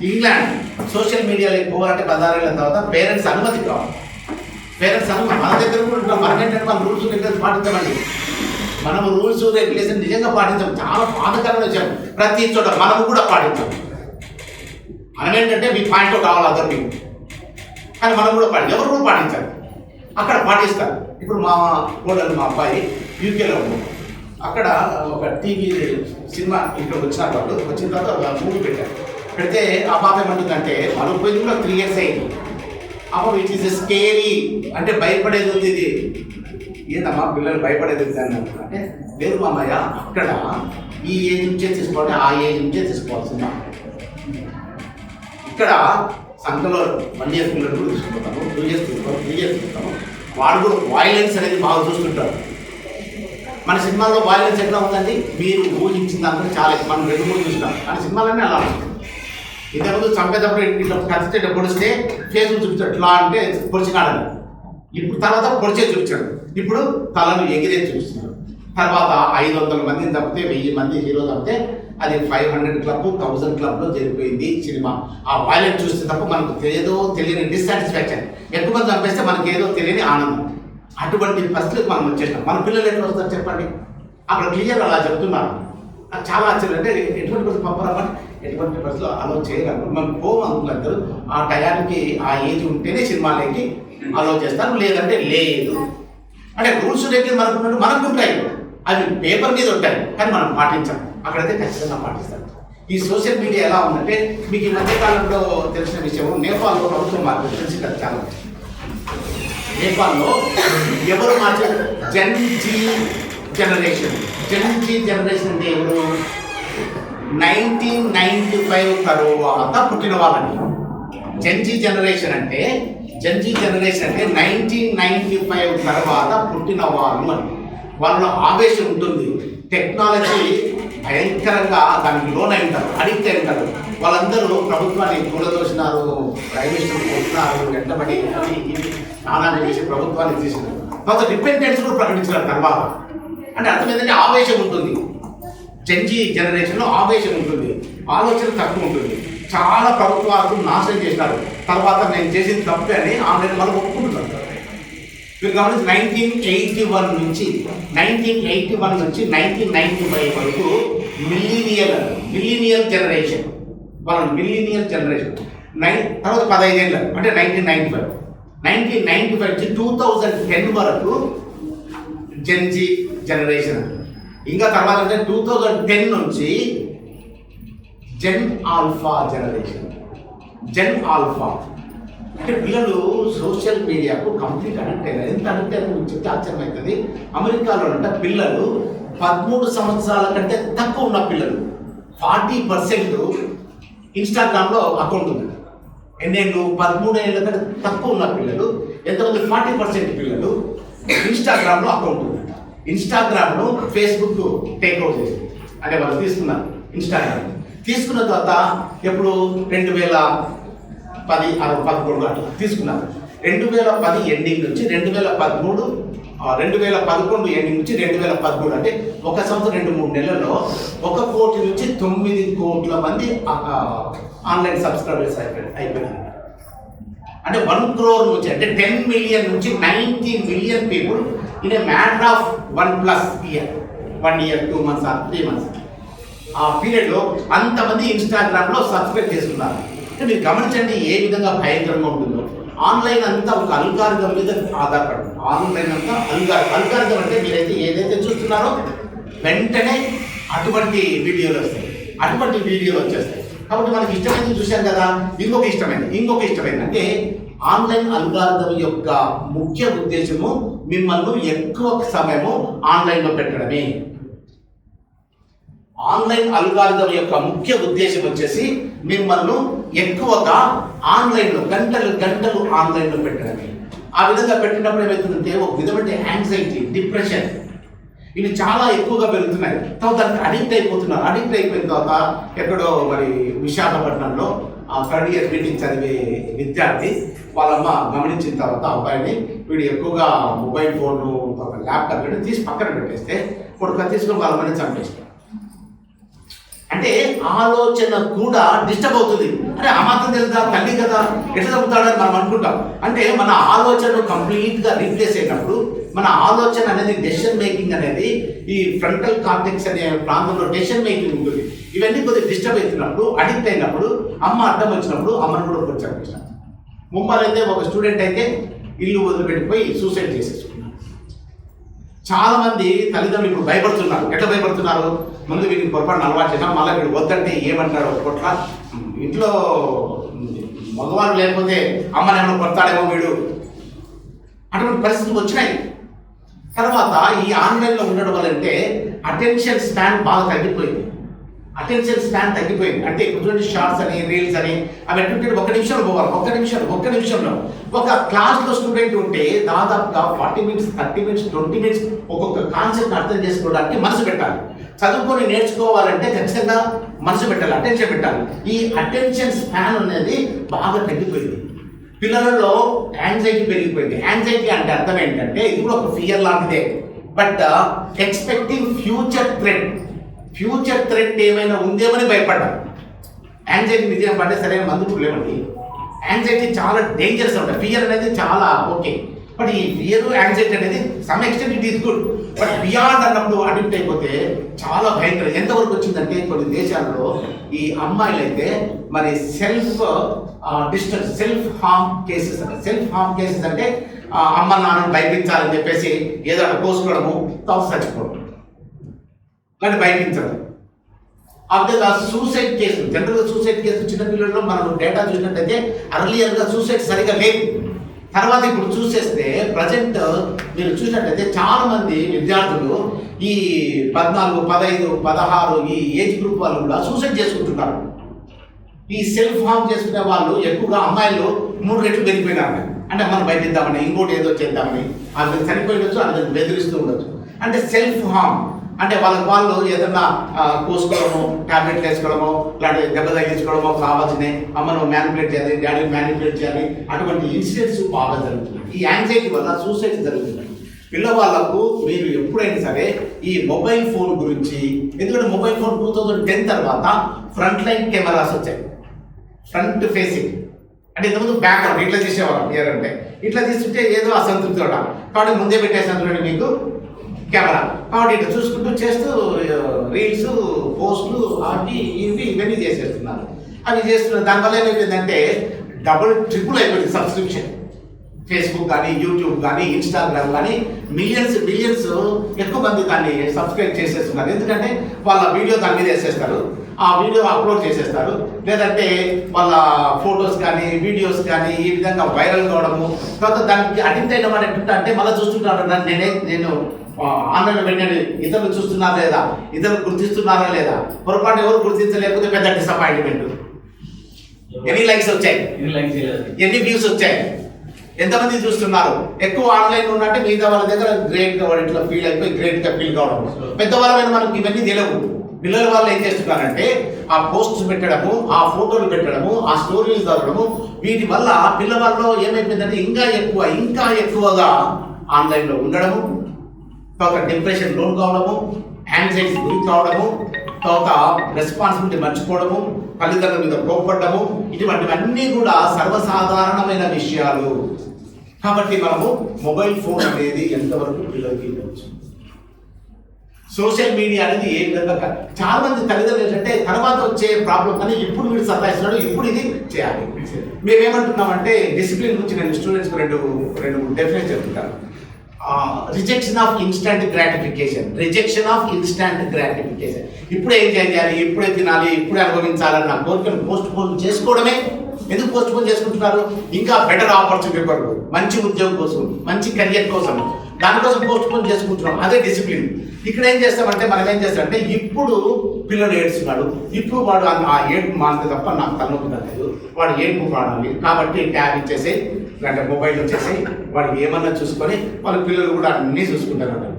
A: England social media లేకపోవాలంటే 16 ఏళ్ళ తర్వాత పేరెంట్స్ అనుమతి కావాలి. పేరెంట్స్ అనుమతి మన దగ్గర కూడా ఉంటాం. మనకేంటంటే మన రూల్స్ రెగ్యులేషన్ పాటించమండి. మనము రూల్స్ రెగ్యులేషన్ నిజంగా పాటించాం, చాలా బాధకరమైన విషయం. ప్రతి చోట మనము కూడా పాటించాం. మనం ఏంటంటే మీ పాయింట్ అవుట్ కావాలి అదర్ పీపుల్, కానీ మనం కూడా ఎవరు కూడా పాటించాలి, అక్కడ పాటిస్తారు. ఇప్పుడు మా కోడలు మా అబ్బాయి యూకేలో ఉన్నాం. అక్కడ ఒక టీవీ సినిమా ఇక్కడ వచ్చినారు. వాళ్ళు వచ్చిన తర్వాత ఒక మూవీ పెట్టారు. పెడితే ఆ పాప ఏమంటుందంటే మనం పోయింది కూడా 3 years అయింది. అప్పుడు ఇట్ ఈస్ స్కేరీ అంటే భయపడేది ఉంది. ఇది ఏంటమ్మా పిల్లలు భయపడేది ఉంది అని అంటే లేదు మామయ్య, అక్కడ ఈ ఏజ్ నుంచే తీసుకోవాలి, ఆ ఏజ్ నుంచే తీసుకోవాల్సిందా. ఇక్కడ సంఖ్యలో 1 year పిల్లలు కూడా తీసుకుంటాము, 2 years తీసుకుంటాము, 3 years తీసుకుంటాము. వాళ్ళు కూడా వాయిలెన్స్ అనేది బాగా చూస్తుంటారు. మన సినిమాల్లో వాయిలెన్స్ ఎట్లా ఉందండి, మీరు ఊహించిన దాంట్లో చాలా మనం 2-3 చూసినాం, కానీ సినిమాలన్నీ అలా ఉంటుంది. ఇంతకుముందు చంపేటప్పుడు ఇట్లా కత్తితో పొడిస్తే ఫేస్ చూపించాడు, ఇట్లా అంటే పొడిచినాడని. ఇప్పుడు తర్వాత పొడిచే చూపించాడు, ఇప్పుడు తలను ఎగిరే చూపిస్తున్నాడు. తర్వాత 500 మందిని తప్పితే 1000 మంది హీరో తప్పితే అది 500 క్లబ్ 1000 క్లబ్లో జరిగిపోయింది సినిమా. ఆ వైలెంట్ చూస్తే తప్ప మనకు ఏదో తెలియని డిస్సాటిస్ఫాక్షన్, ఎక్కువ మంది చంపేస్తే మనకి ఏదో తెలియని ఆనందం. అటువంటి పరిస్థితులకు మనం వచ్చేసాం. మన పిల్లలు ఎట్లా వస్తారు చెప్పండి? అక్కడ క్లియర్ అలా చెప్తున్నారు. నాకు చాలా ఆశ్చర్యం. అంటే ఎటువంటి పరిస్థితి పంపరమ్మని, ఎటువంటి పరిస్థితులు అలో చేయగలరు. మనం పోమంటున్నారు ఆ టయానికి ఆ ఏజ్ ఉంటేనే సినిమాలకి అలో చేస్తారు, లేదంటే లేదు. అంటే రూల్స్ రెగ్యులర్ మనకు ఉంటాయి, అవి పేపర్ మీద ఉంటాయి, కానీ మనం పాటించాం. అక్కడైతే ఖచ్చితంగా పాటిస్తాం. ఈ సోషల్ మీడియా ఎలా ఉందంటే మీకు ఈ మధ్యకాలంలో తెలిసిన విషయం, నేపాల్లో ప్రభుత్వం మార్పు తెలిసి కదా చాలా. నేపాల్లో ఎవరు మార్చారు? జెన్ జీ జనరేషన్. జెన్ జీ జనరేషన్ అంటే ఎవరు? 1995 తరువాత పుట్టిన వాళ్ళని జెన్ జీ జనరేషన్ అంటే. జెన్ జీ జనరేషన్ అంటే 1995 తర్వాత పుట్టిన వాళ్ళు అని. వాళ్ళలో ఆవేశం ఉంటుంది, టెక్నాలజీ భయంకరంగా దానికి లోన్ అయి ఉంటారు, అడిక్ట్ అయి ఉంటారు. వాళ్ళందరూ ప్రభుత్వాన్ని కూలదోసినారు, ప్రైమ్ మినిస్టర్ కొట్టినారు, వెంటబడి నానా చేసి ప్రభుత్వాన్ని తీసినారు. తర్వాత డిపెండెన్స్ కూడా ప్రకటించినారు తర్వాత. అంటే అర్థం ఏంటంటే ఆవేశం ఉంటుంది. జెన్ జీ జనరేషన్లో ఆవేశం ఉంటుంది, ఆలోచన తక్కువ ఉంటుంది. చాలా ప్రభుత్వాలకు నాశనం చేసినారు. తర్వాత నేను చేసింది తప్పే అని ఆన్లైన్ వాళ్ళు ఒప్పుకుంటున్నారు. మీరు గమనించి 1981 నుంచి 1995 వరకు మిలీనియల్ జనరేషన్, వాళ్ళు మిలీనియల్ జనరేషన్. తర్వాత 15 ఏళ్ళు అంటే 1995 నుంచి 2010 వరకు జెన్ జీ జనరేషన్. ఇంకా తర్వాత అంటే 2010 నుంచి జెన్ ఆల్ఫా జనరేషన్. జెన్ ఆల్ఫా అంటే పిల్లలు సోషల్ మీడియాకు కంప్లీట్ అడిక్ట్ అయ్యారు. ఎంత అడిక్ట్ అయ్యారు మీకు చెప్తే ఆశ్చర్యమవుతుంది. అమెరికాలో అంటే పిల్లలు 13 సంవత్సరాల కంటే తక్కువ ఉన్న పిల్లలు 40% ఇన్స్టాగ్రామ్లో అకౌంట్ ఉంది. ఎన్నేళ్ళు? 13 ఏళ్ళ కంటే తక్కువ ఉన్న పిల్లలు ఎంతమంది? 40% పిల్లలు ఇన్స్టాగ్రామ్లో అకౌంట్ ఉంది. ఇన్స్టాగ్రామ్ను ఫేస్బుక్ టేక్ ఓవర్ చేసింది. అంటే వాళ్ళు తీసుకున్నారు ఇన్స్టాగ్రామ్. తీసుకున్న తర్వాత ఎప్పుడు 2010-11 అట్లా తీసుకున్నారు. 2010 ఎండింగ్ నుంచి 2011 ఎండింగ్ నుంచి 2013 అంటే ఒక సంవత్సరం 2-3 నెలల్లో 1 కోటి నుంచి 9 కోట్ల మంది ఆన్లైన్ సబ్స్క్రైబర్స్ అయిపోయినారు. అంటే 1 crore నుంచి అంటే 10 million నుంచి 90 million people in a matter of 1+ year, 1 year 2 months or 3 months ఆ పీరియడ్లో అంతమంది ఇన్స్టాగ్రామ్లో సబ్స్క్రైబ్ చేసుకున్నారు. అంటే మీరు గమనించండి ఏ విధంగా భయంకరంగా ఉంటుందో. ఆన్లైన్ అంతా ఒక అల్గారిథం మీద ఆధారపడి, ఆన్లైన్ అంతా అల్గారిథం అంటే మీరైతే ఏదైతే చూస్తున్నారో వెంటనే అటువంటి వీడియోలు వస్తాయి, అటువంటి వీడియోలు వచ్చేస్తాయి. కాబట్టి మనకి ఇష్టమైనది చూశాం కదా, ఇంకొక ఇష్టమైనది అంటే ఆన్లైన్ అల్గారిథం యొక్క ముఖ్య ఉద్దేశము మిమ్మల్ని ఎక్కువ సమయము ఆన్లైన్లో పెట్టడమే. ఆన్లైన్ అల్గారిథం యొక్క ముఖ్య ఉద్దేశం వచ్చేసి మిమ్మల్ని ఎక్కువగా ఆన్లైన్లో గంటలు ఆన్లైన్లో పెట్టడమే. ఆ విధంగా పెట్టినప్పుడు ఏమవుతుందంటే ఒక విధమైన యాంగ్జైటీ, డిప్రెషన్ ఇవి చాలా ఎక్కువగా పెరుగుతున్నాయి. తర్వాత దానికి అడిక్ట్ అయిపోతున్నారు. అడిక్ట్ అయిపోయిన తర్వాత ఎక్కడో మరి విశాఖపట్నంలో 3rd year మీటింగ్ చదివే విద్యార్థి వాళ్ళమ్మ గమనించిన తర్వాత అబ్బాయిని వీడు ఎక్కువగా మొబైల్ ఫోన్ ల్యాప్టాప్ తీసి పక్కన పెట్టేస్తే కొడుకు తీసుకుని వాళ్ళ మనీ చంపేస్తారు. అంటే ఆలోచన కూడా డిస్టర్బ్ అవుతుంది. అంటే ఆ మాత్రం తెలుదా, తల్లి కదా, ఎట్లా చదువుతాడని మనం అనుకుంటాం. అంటే మన ఆలోచన కంప్లీట్గా రీప్లేస్ అయినప్పుడు మన ఆలోచన అనేది డెసిషన్ మేకింగ్ అనేది ఈ ఫ్రంటల్ కార్టెక్స్ అనే ప్రాంతంలో డెసిషన్ మేకింగ్ ఉంటుంది. ఇవన్నీ కొద్దిగా డిస్టర్బ్ అవుతున్నప్పుడు, అడిక్ట్ అయినప్పుడు, అమ్మ అడ్డం వచ్చినప్పుడు అమ్మను కూడా కొంచెం ఇష్టం. ముంబైలో అయితే ఒక స్టూడెంట్ అయితే ఇల్లు వదిలిపెట్టిపోయి సూసైడ్ చేసేసుకున్నారు. చాలా మంది తల్లిదండ్రులు ఇప్పుడు భయపడుతున్నారు. ఎట్లా భయపడుతున్నారు? ముందు వీడికి పొరపాటున అలవాటు చేసినా మళ్ళీ వీడు వద్దంటే ఏమంటాడు కొట్ల, ఇంట్లో మగవాళ్ళు లేకపోతే అమ్మని ఏమైనా కొడతాడేమో వీడు, అటువంటి పరిస్థితులు వచ్చినాయి. తర్వాత ఈ ఆన్లైన్లో ఉండడం వల్ల అంటే అటెన్షన్ స్పాన్ బాగా తగ్గిపోయింది. అటెన్షన్ స్పాన్ తగ్గిపోయింది. అంటే ఇప్పుడు చూడండి షార్ట్స్ అని రీల్స్ అని అవి ఎట్టుంటే ఒక్క నిమిషంలో పోవాలి, ఒక్క నిమిషంలో. ఒక క్లాస్లో స్టూడెంట్ ఉంటే దాదాపుగా 40 మినిట్స్ 30 మినిట్స్ 20 మినిట్స్ ఒక్కొక్క కాన్సెప్ట్ అర్థం చేసుకోవడానికి మనసు పెట్టాలి. చదువుకొని నేర్చుకోవాలంటే ఖచ్చితంగా మనసు పెట్టాలి, అటెన్షన్ పెట్టాలి. ఈ అటెన్షన్ స్పాన్ అనేది బాగా తగ్గిపోయింది. పిల్లలలో యాంగ్జైటీ పెరిగిపోయింది. యాంగ్జైటీ అంటే అర్థం ఏంటంటే ఇది కూడా ఒక ఫియర్ లాంటిదే. బట్ ఎక్స్పెక్టింగ్ ఫ్యూచర్ థ్రెట్ ఏమైనా ఉందేమని భయపడ్డారు. యాంగ్జైటీ నిజం పడ్డే సరైన మందులు లేవండి. యాంగ్జైటీ చాలా డేంజరస్ ఉంటుంది. ఫియర్ అనేది చాలా ఓకే, బట్ ఈ ఫియర్ యాంగ్జైటీ అనేది some extent it is good, but beyond అన్నప్పుడు అడిక్ట్ అయిపోతే చాలా భయంకరం. ఎంతవరకు వచ్చిందంటే కొన్ని దేశాల్లో ఈ అమ్మాయిలు అయితే మరి సెల్ఫ్ హార్మ్ కేసెస్ అంటే అమ్మ నాన్నను భయపించాలని చెప్పేసి ఏదో కోసుకోవడము, తర్వాత చచ్చిపోవడం, కానీ భయపించడం. అంటే సూసైడ్ కేసులు, జనరల్గా సూసైడ్ కేసులు చిన్నపిల్లల్లో మనం డేటా చూసినట్టయితే అర్లియర్గా సూసైడ్ సరిగా లేదు. తర్వాత ఇప్పుడు చూసేస్తే ప్రజెంట్ మీరు చూసినట్టయితే చాలా మంది విద్యార్థులు ఈ 14, 15, 16 ఈ ఏజ్ గ్రూప్ వాళ్ళు కూడా సూసైడ్ చేసుకుంటున్నారు. ఈ సెల్ఫ్ హార్మ్ చేసుకునే వాళ్ళు ఎక్కువగా అమ్మాయిలు 3 రెట్లు పెరిగిపోయినారు. అంటే మనం బయటిద్దామని, ఇంకోటి ఏదో చేద్దామని, అది చనిపోయవచ్చు, అది బెదిరిస్తూ ఉండొచ్చు. అంటే సెల్ఫ్ హార్మ్ అంటే వాళ్ళు ఏదన్నా కోసుకోవడము, టాబ్లెట్లు వేసుకోవడము, ఇలాంటి దెబ్బ తగ్గించుకోవడమో, కావాల్సిన అమ్మను మ్యానిపులేట్ చేయాలి, డాడీని మ్యానిపులేట్ చేయాలి, అటువంటి ఇన్సిడెంట్స్ బాగా జరుగుతున్నాయి. ఈ యాంగ్జైటీ వల్ల సూసైడ్ జరుగుతున్నాయి. పిల్లవాళ్ళకు మీరు ఎప్పుడైనా సరే ఈ మొబైల్ ఫోన్ గురించి, ఎందుకంటే మొబైల్ ఫోన్ 2010 తర్వాత ఫ్రంట్ లైన్ కెమెరాస్ వచ్చాయి, ఫ్రంట్ ఫేసింగ్. అంటే ఇంతకుముందు బ్యాక్గ్రౌండ్ ఇట్లా తీసేవాళ్ళం, అంటే ఇట్లా తీసుకుంటే ఏదో అసంతృప్తి అవడం, కాబట్టి ముందే పెట్టేసాను మీకు కెమెరా, కాబట్టి ఇట్లా చూసుకుంటూ చేస్తూ రీల్స్, పోస్టులు అవి ఇవన్నీ చేసేస్తున్నారు. అవి చేస్తున్నారు. దానివల్ల ఏమైపోయిందంటే ట్రిపుల్ అయిపోయింది సబ్స్క్రిప్షన్. ఫేస్బుక్ కానీ, యూట్యూబ్ కానీ, ఇన్స్టాగ్రామ్ కానీ మిలియన్స్ ఎక్కువ మంది దాన్ని సబ్స్క్రైబ్ చేసేస్తున్నారు. ఎందుకంటే వాళ్ళ వీడియో దాని మీద వేసేస్తారు, ఆ వీడియో అప్లోడ్ చేసేస్తారు, లేదంటే వాళ్ళ ఫొటోస్ కానీ వీడియోస్ కానీ ఈ విధంగా వైరల్ కావడము. తర్వాత దానికి అడిక్ట్ అయిన వాడు ఎట్లా అంటే మళ్ళీ చూస్తుంటాడు, నేను ఆన్లైన్లో పెట్టండి, ఇతరులు చూస్తున్నారా లేదా, ఇతరులు గుర్తిస్తున్నారా లేదా, పొరపాటు ఎవరు గుర్తించలేకపోతే పెద్ద డిసప్పాయింట్మెంట్. ఎన్ని లైక్స్ వచ్చాయి, ఎన్ని వ్యూస్ వచ్చాయి, ఎంతమంది చూస్తున్నారు, ఎక్కువ ఆన్లైన్ ఉన్నట్టే మిగతా వాళ్ళ దగ్గర గ్రేట్గా వాడు ఇట్లా ఫీల్ అయిపోయి గ్రేట్గా ఫీల్ కావడం. పెద్దవాళ్ళమైన మనకి ఇవన్నీ తెలియవు. పిల్లల వాళ్ళు ఏం చేస్తున్నారంటే ఆ పోస్ట్స్ పెట్టడము, ఆ ఫోటోలు పెట్టడము, ఆ స్టోరీలు చదవడము, వీటి వల్ల పిల్లవాళ్ళలో ఏమైపోయిందంటే ఇంకా ఎక్కువగా ఆన్లైన్లో ఉండడము, తర్వాత డిప్రెషన్ లోన్ కావడము, యాంగ్జైటీ గురి కావడము, తర్వాత రెస్పాన్సిబిలిటీ మర్చిపోవడము, తల్లిదండ్రుల మీద కోప్పడము, ఇటువంటివన్నీ కూడా సర్వసాధారణమైన విషయాలు. కాబట్టి మనము మొబైల్ ఫోన్ అనేది ఎంతవరకు పిల్లలకి ఇవ్వచ్చు, సోషల్ మీడియా అనేది ఏ విధంగా. చాలా మంది తల్లిదండ్రులు ఏంటంటే తర్వాత వచ్చే ప్రాబ్లం కానీ ఇప్పుడు వీడు సతాయిస్తున్నాడు, ఇప్పుడు ఇది చేయాలి. మేమేమంటున్నామంటే డిసిప్లిన్ గురించి నేను స్టూడెంట్స్కి రెండు డెఫినేషన్ చెప్తుంటాను. Rejection of instant gratification. ఇప్పుడే ఏం చేయాలి, ఇప్పుడే తినాలి, ఇప్పుడే అనుభవించాలన్న కోరికను పోస్ట్ పోన్ చేసుకోవడమే. ఎందుకు పోస్ట్ పోన్ చేసుకుంటున్నారు? ఇంకా బెటర్ ఆపర్చునిటీ కొరకు, మంచి ఉద్యోగం కోసం, మంచి కెరియర్ కోసం, దానికోసం పోస్ట్ పోన్ చేసుకుంటున్నాం. అదే డిసిప్లిన్. ఇక్కడ ఏం చేస్తామంటే మనం ఏం చేస్తామంటే ఇప్పుడు పిల్లలు ఏడుస్తున్నాడు, ఇప్పుడు వాడు ఆ ఏడుపు మానితే తప్ప నాకు తలనొప్పి కాలేదు, వాడు ఏడుపు వాడాలి కాబట్టి ట్యాబ్ ఇచ్చేసి, అంటే మొబైల్ వచ్చేసి వాడికి ఏమన్నా చూసుకొని వాళ్ళ పిల్లలు కూడా అన్నీ చూసుకుంటారు.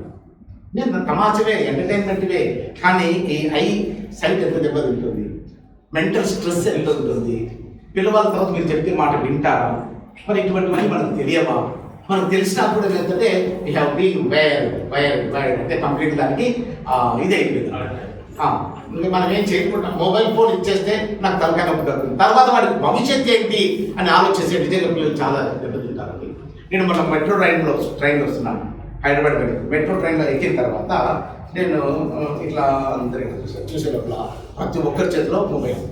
A: నేను తమాచవే, ఎంటర్టైన్మెంట్వే, కానీ ఈ ఐ సైట్ ఎంత దెబ్బతింటుంది, మెంటల్ స్ట్రెస్ ఎంత ఉంటుంది, పిల్లవాళ్ళ తర్వాత మీరు చెప్పే మాట వింటారా? మరి ఇటువంటివన్నీ మనకు తెలియవా? మనకు తెలిసినప్పుడు ఏంటంటే వీ హ్యావ్ బీన్ వైర్డ్ అంటే కంప్లీట్ దానికి ఇది అయిపోయింది. మనం ఏం చేయకుండా మొబైల్ ఫోన్ ఇచ్చేస్తే నాకు తలకాయ నొప్పి దొరుకుతుంది, తర్వాత వాడికి భవిష్యత్తు ఏంటి అని ఆలోచించే నిజంగా పిల్లలు చాలా దెబ్బతింటారు. నేను మన మెట్రో ట్రైన్లో వస్తున్నాను, హైదరాబాద్ మెట్రో ట్రైన్లో ఎక్కిన తర్వాత నేను ఇట్లా అందరూ చూసే లోపల ప్రతి ఒక్కరి చేతిలో మొబైల్.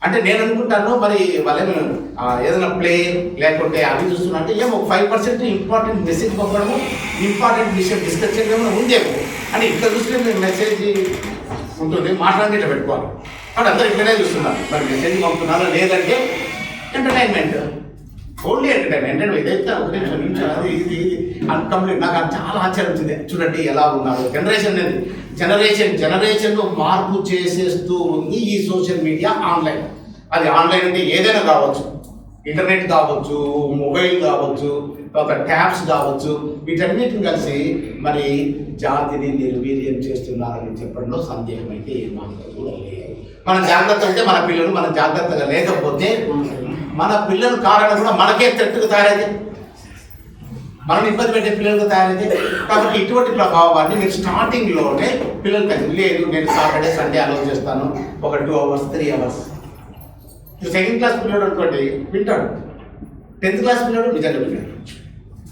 A: అంటే నేను అనుకుంటాను మరి వాళ్ళేమో ఏదైనా ప్లే లేకుంటే అవి చూస్తున్నట్టే ఏమో 5% ఇంపార్టెంట్ మెసేజ్ పంపడము, ఇంపార్టెంట్ విషయం డిస్కస్ చేయడం ఉందేమో అని ఇట్లా చూస్తే మేము మెసేజ్ ఉంటుంది, మాట్లాడి ఇట్లా పెట్టుకోవాలి. కాబట్టి అందరూ ఇట్లనే చూస్తున్నారు. మరి మెసేజ్ పంపుతున్నారా లేదంటే ఎంటర్టైన్మెంట్. ఓన్లీ ఎంటర్టైన్మెంట్ అంటే ఏదైతే ఒక నిమిషం అది ఇది కంప్లీట్. నాకు అది చాలా ఆశ్చర్యం వచ్చింది. చూడండి ఎలా ఉన్నారు జనరేషన్ మార్పు చేసేస్తూ ఉంది ఈ సోషల్ మీడియా, ఆన్లైన్. అది ఆన్లైన్ అంటే ఏదైనా కావచ్చు, ఇంటర్నెట్ కావచ్చు, మొబైల్ కావచ్చు, ఒక ట్యాబ్స్ కావచ్చు, వీటన్నిటిని కలిసి మరి జాతిని నిర్వీర్యం చేస్తున్నారని చెప్పడంలో సందేహం అయితే ఏమాత్రం కూడా లేదు. మనం జాగ్రత్త ఉంటే మన పిల్లలు, మనం జాగ్రత్తగా లేకపోతే మన పిల్లల కారణం కూడా మనకే థ్రెట్గా తయారైతే, మనం ఇబ్బంది పెట్టే పిల్లలకు తయారైతే. కాబట్టి ఇటువంటి ప్రభావాన్ని మీరు స్టార్టింగ్లోనే పిల్లలకి లేదు, నేను సాటర్డే సండే అలౌ చేస్తాను, ఒక 2 hours 3 hours. సెకండ్ క్లాస్ పిల్లడు అనుకోండి వింటాడు, 10th క్లాస్ పిల్లడు నిజంగా వింటాడు,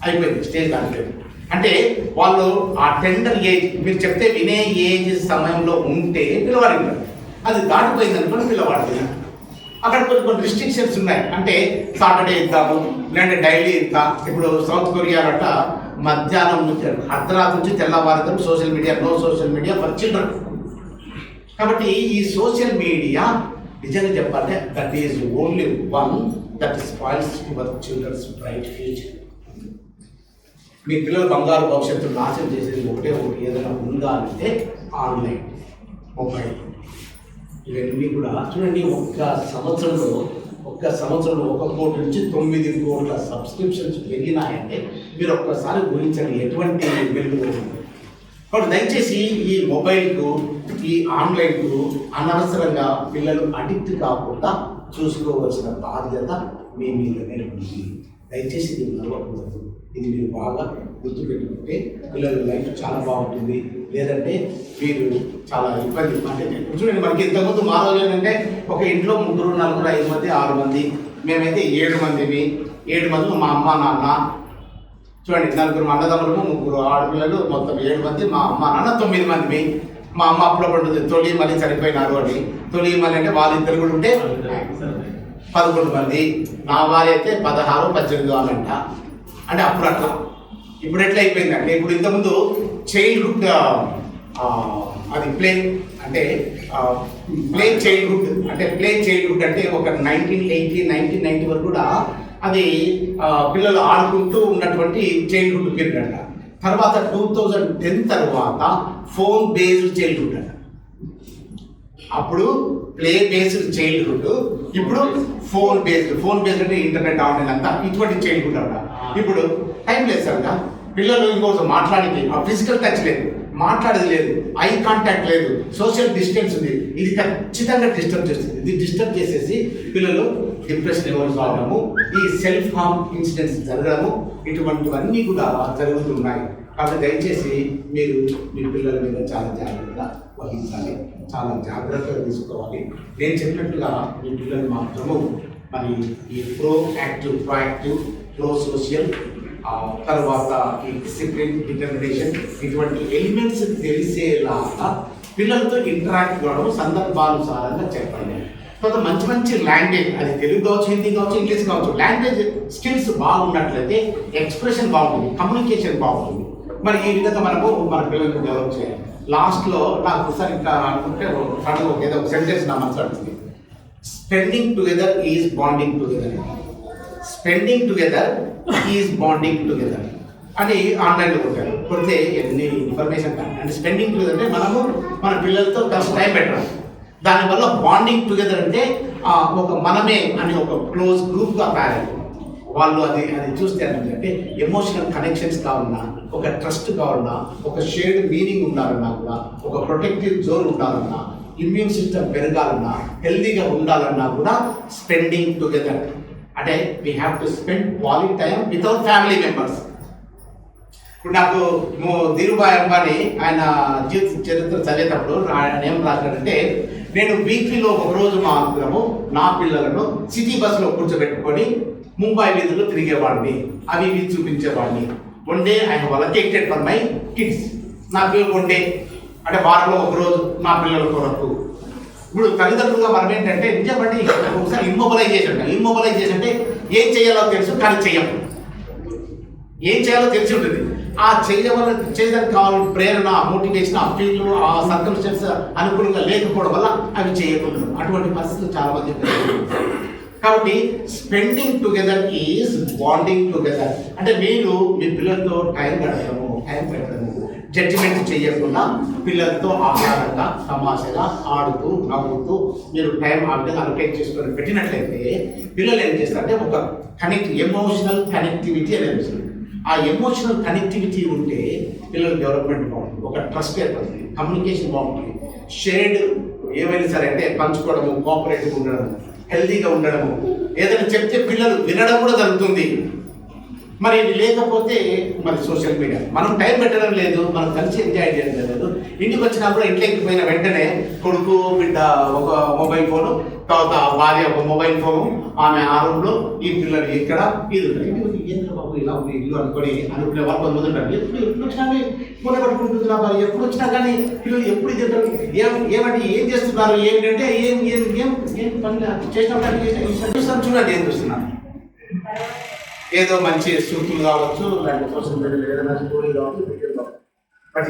A: అయిపోయింది, స్టేజ్ దాటిపోయింది. అంటే వాళ్ళు ఆ టెండర్ ఏజ్, మీరు చెప్తే వినే ఏజ్ సమయంలో ఉంటే పిల్లవాడు వింటాడు. అది దాటిపోయింది అనుకోండి పిల్లవాడు విన్నాడు. అక్కడ కొన్ని రిస్ట్రిక్షన్స్ ఉన్నాయి. అంటే సాటర్డే ఇద్దాము, లేదంటే డైలీ ఇద్దాం. ఇప్పుడు సౌత్ కొరియాలట మధ్యాహ్నం నుంచి అర్ధరాత్రి నుంచి తెల్లవారితం social media, no social media for children. కాబట్టి ఈ సోషల్ మీడియా నిజంగా చెప్పాలంటే that is only one that spoils your children's bright future. మీ పిల్లల బంగారు భవిష్యత్తు నాశనం చేసేది ఒకటి ఏదైనా ఉందా అంటే ఆన్లైన్, మొబైల్, ఇవన్నీ కూడా చూడండి. ఒక్క సంవత్సరంలో 1 కోటి నుంచి 9 కోట్ల సబ్స్క్రిప్షన్స్ పెరిగినాయంటే మీరు ఒక్కసారి ఊహించండి ఎటువంటి వెలుగు. కాబట్టి దయచేసి ఈ మొబైల్కు, ఈ ఆన్లైన్కు అనవసరంగా పిల్లలు అడిక్ట్ కాకుండా చూసుకోవాల్సిన బాధ్యత మీ మీదనే ఉంది. దయచేసి ఇది మరవకూడదు. ఇది మీరు బాగా గుర్తుపెట్టుకుంటే పిల్లల లైఫ్ చాలా బాగుంటుంది. లేదంటే మీరు చాలా ఇబ్బంది. అంటే చూడండి, మనకి ఇంతకుముందు మా రోజు ఏంటంటే ఒక ఇంట్లో 3, 4, 5 మంది, 6 మంది, మేమైతే 7 మందిమి. 7 మంది మా అమ్మ నాన్న. చూడండి, 4 అన్నదమ్ములు, 3 ఆడపిల్లలు, మొత్తం 7 మంది. మా అమ్మ నాన్న 9 మందిమి. మా అమ్మ అప్పుడప్పుడు తొలి మళ్ళీ చనిపోయినారు అని, తొలి మళ్ళీ అంటే వాళ్ళిద్దరు కూడా ఉంటే 11 మంది. నా వారి అయితే 16, 18 అనంట. అంటే అప్పుడు అట్లా. ఇప్పుడు ఎట్లా అయిపోయిందంటే, ఇప్పుడు ఇంతకుముందు చైల్డ్హుడ్ అది ప్లే చైల్డ్హుడ్ అంటే ఒక 1980, 1990 వరకు కూడా అది పిల్లలు ఆడుకుంటూ ఉన్నటువంటి చైల్డ్హుడ్ పీరియడ్ అంట. తర్వాత 2010 తర్వాత ఫోన్ బేస్డ్ చైల్డ్హుడ్ అంట. అప్పుడు ప్లే బేస్డ్ చైల్డ్హుడ్, ఇప్పుడు ఫోన్ బేస్డ్ అంటే ఇంటర్నెట్, ఆన్లైన్ అంతా ఇటువంటి చైల్డ్హుడ్ అంట. ఇప్పుడు టైం లేదు సార్, పిల్లలు ఇంకోసం మాట్లాడితే ఆ ఫిజికల్ టచ్ లేదు, మాట్లాడేది లేదు, ఐ కాంటాక్ట్ లేదు, సోషల్ డిస్టెన్స్ ఉంది. ఇది ఖచ్చితంగా డిస్టర్బ్ చేస్తుంది. ఇది డిస్టర్బ్ చేసేసి పిల్లలు డిప్రెషన్ ఇవ్వడం కావడము, ఈ సెల్ఫ్ హార్మ్ ఇన్సిడెంట్స్ జరగడము, ఇటువంటివన్నీ కూడా జరుగుతున్నాయి. కాబట్టి దయచేసి మీరు మీ పిల్లల మీద చాలా జాగ్రత్తగా వహించాలి, చాలా జాగ్రత్తగా తీసుకోవాలి. నేను చెప్పినట్టుగా మీ పిల్లలు మాత్రము మరి ఈ ప్రోయాక్టివ్, ప్రో సోషల్, తర్వాత ఈ డిసిప్లిన్, డిటర్మినేషన్, ఇటువంటి ఎలిమెంట్స్ తెలిసేలాగా పిల్లలతో ఇంటరాక్ట్ కావడం, సందర్భానుసారంగా చెప్పండి. తర్వాత మంచి లాంగ్వేజ్, అది తెలుగు కావచ్చు, హిందీ కావచ్చు, ఇంగ్లీష్ కావచ్చు, లాంగ్వేజ్ స్కిల్స్ బాగున్నట్లయితే ఎక్స్ప్రెషన్ బాగుంటుంది, కమ్యూనికేషన్ బాగుంటుంది. మరి ఈ విధంగా మనము మన పిల్లలకు డెవలప్ చేయాలి. లాస్ట్లో నాకు ఒకసారి ఇంకా అనుకుంటే ఏదో ఒక సెంటెన్స్ నా మనసు అడుగుతుంది. Spending together is bonding together, spending together is bonding together అని ఆన్లైన్లో కొడితే ఎన్ని ఇన్ఫర్మేషన్ కానీ. అంటే స్పెండింగ్ టుగెదర్ అంటే మనము మన పిల్లలతో కాస్త టైం పెట్టడం, దానివల్ల బాండింగ్ టుగెదర్ అంటే ఒక మనమే అని ఒక క్లోజ్ గ్రూప్గా తయారైంది. వాళ్ళు అది చూస్తే అంటే ఎమోషనల్ కనెక్షన్స్ కావాలన్నా, ఒక ట్రస్ట్ కావాలన్నా, ఒక షేర్డ్ మీనింగ్ ఉండాలన్నా కూడా, ఒక ప్రొటెక్టివ్ జోన్ ఉండాలన్నా, ఇమ్యూన్ సిస్టమ్ పెరగాలన్నా, హెల్తీగా ఉండాలన్నా కూడా స్పెండింగ్ టుగెదర్ అంటే we have to spend quality time with our family members. ఇప్పుడు నాకు ధీరుభాయ్ అంబానీ ఆయన జీవిత చరిత్ర చదివేటప్పుడు ఆయన ఏం రాశాడంటే, నేను వీక్లీలో ఒకరోజు మాత్రము నా పిల్లలను సిటీ బస్సులో కూర్చోబెట్టుకొని ముంబై వీధుల్లో తిరిగేవాడిని, అవి ఇవి చూపించేవాడిని. One day I have allocated for my kids. నా పిల్లలు వన్ డే అంటే వారంలో ఒకరోజు నా పిల్లల కొరకు. ఇప్పుడు తల్లిదండ్రులుగా మనం ఏంటంటే నిజమంటే ఒకసారి ఇమ్మొబలైజేషన్ అంటే ఏం చేయాలో తెలుసు కానీ చెయ్యము, ఏం చేయాలో తెలిసి ఉంటుంది. ఆ చేయడానికి కావాలని ప్రేరణ, మోటివేషన్, ఆ ఫీల్, ఆ సర్కమ్స్టెన్స్ అనుకూలంగా లేకపోవడం వల్ల అవి చేయకూడదు. అటువంటి పరిస్థితులు చాలా మంది. కాబట్టి spending together is bonding together. అంటే మీరు మీ పిల్లలతో టైం గడపడము, టైం పెట్టడము, జడ్జిమెంట్ చేయకుండా పిల్లలతో ఆహ్లాదంగా తమాషగా ఆడుతూ నవ్వుతూ మీరు టైం ఆ విధంగా అలొకేట్ చేసుకొని పెట్టినట్లయితే పిల్లలు ఏం చేస్తారంటే ఒక ఎమోషనల్ కనెక్టివిటీ అనేది వస్తుంది. ఆ ఎమోషనల్ కనెక్టివిటీ ఉంటే పిల్లల డెవలప్మెంట్ బాగుంటుంది, ఒక ట్రస్ట్ ఏర్పడుతుంది, కమ్యూనికేషన్ బాగుంటుంది, షేర్డ్ ఏమైనా సరే అంటే పంచుకోవడము, కోఆపరేటివ్ ఉండడము, హెల్తీగా ఉండడము, ఏదైనా చెప్తే పిల్లలు వినడం కూడా జరుగుతుంది. మరి లేకపోతే మరి సోషల్ మీడియా మనం టైం పెట్టడం లేదు, మనం కలిసి ఎంజాయ్ చేయడం లేదు. ఇంటికి వచ్చినప్పుడు ఇంట్లోకి పోయిన వెంటనే కొడుకు బిడ్డ ఒక మొబైల్ ఫోను, తర్వాత భార్య ఒక మొబైల్ ఫోను, ఆమె ఆ రూమ్లో, ఈ పిల్లలు ఇక్కడ, ఇది ఏంటో బాబు ఇలా ఉంది ఇల్లు అనుకునే వాళ్ళు కొంతమంది ఉంటారు. ఎప్పుడు వచ్చినా ఫోన్ పట్టుకుంటుంది నా భార్య, ఎప్పుడు వచ్చినా కానీ పిల్లలు ఎప్పుడు తింటారు, ఏమంటే ఏం చేస్తున్నారు, ఏంటంటే ఏం ఏం ఏం ఏం పని చేసినప్పుడు చూడండి ఏం చూస్తున్నారు. ఏదో మంచి సూక్తులు కావచ్చు, లేకపోతే సోషల్ మీడియాలో ఏదైనా స్టోరీ కావచ్చు, వీడియో కావచ్చు. బట్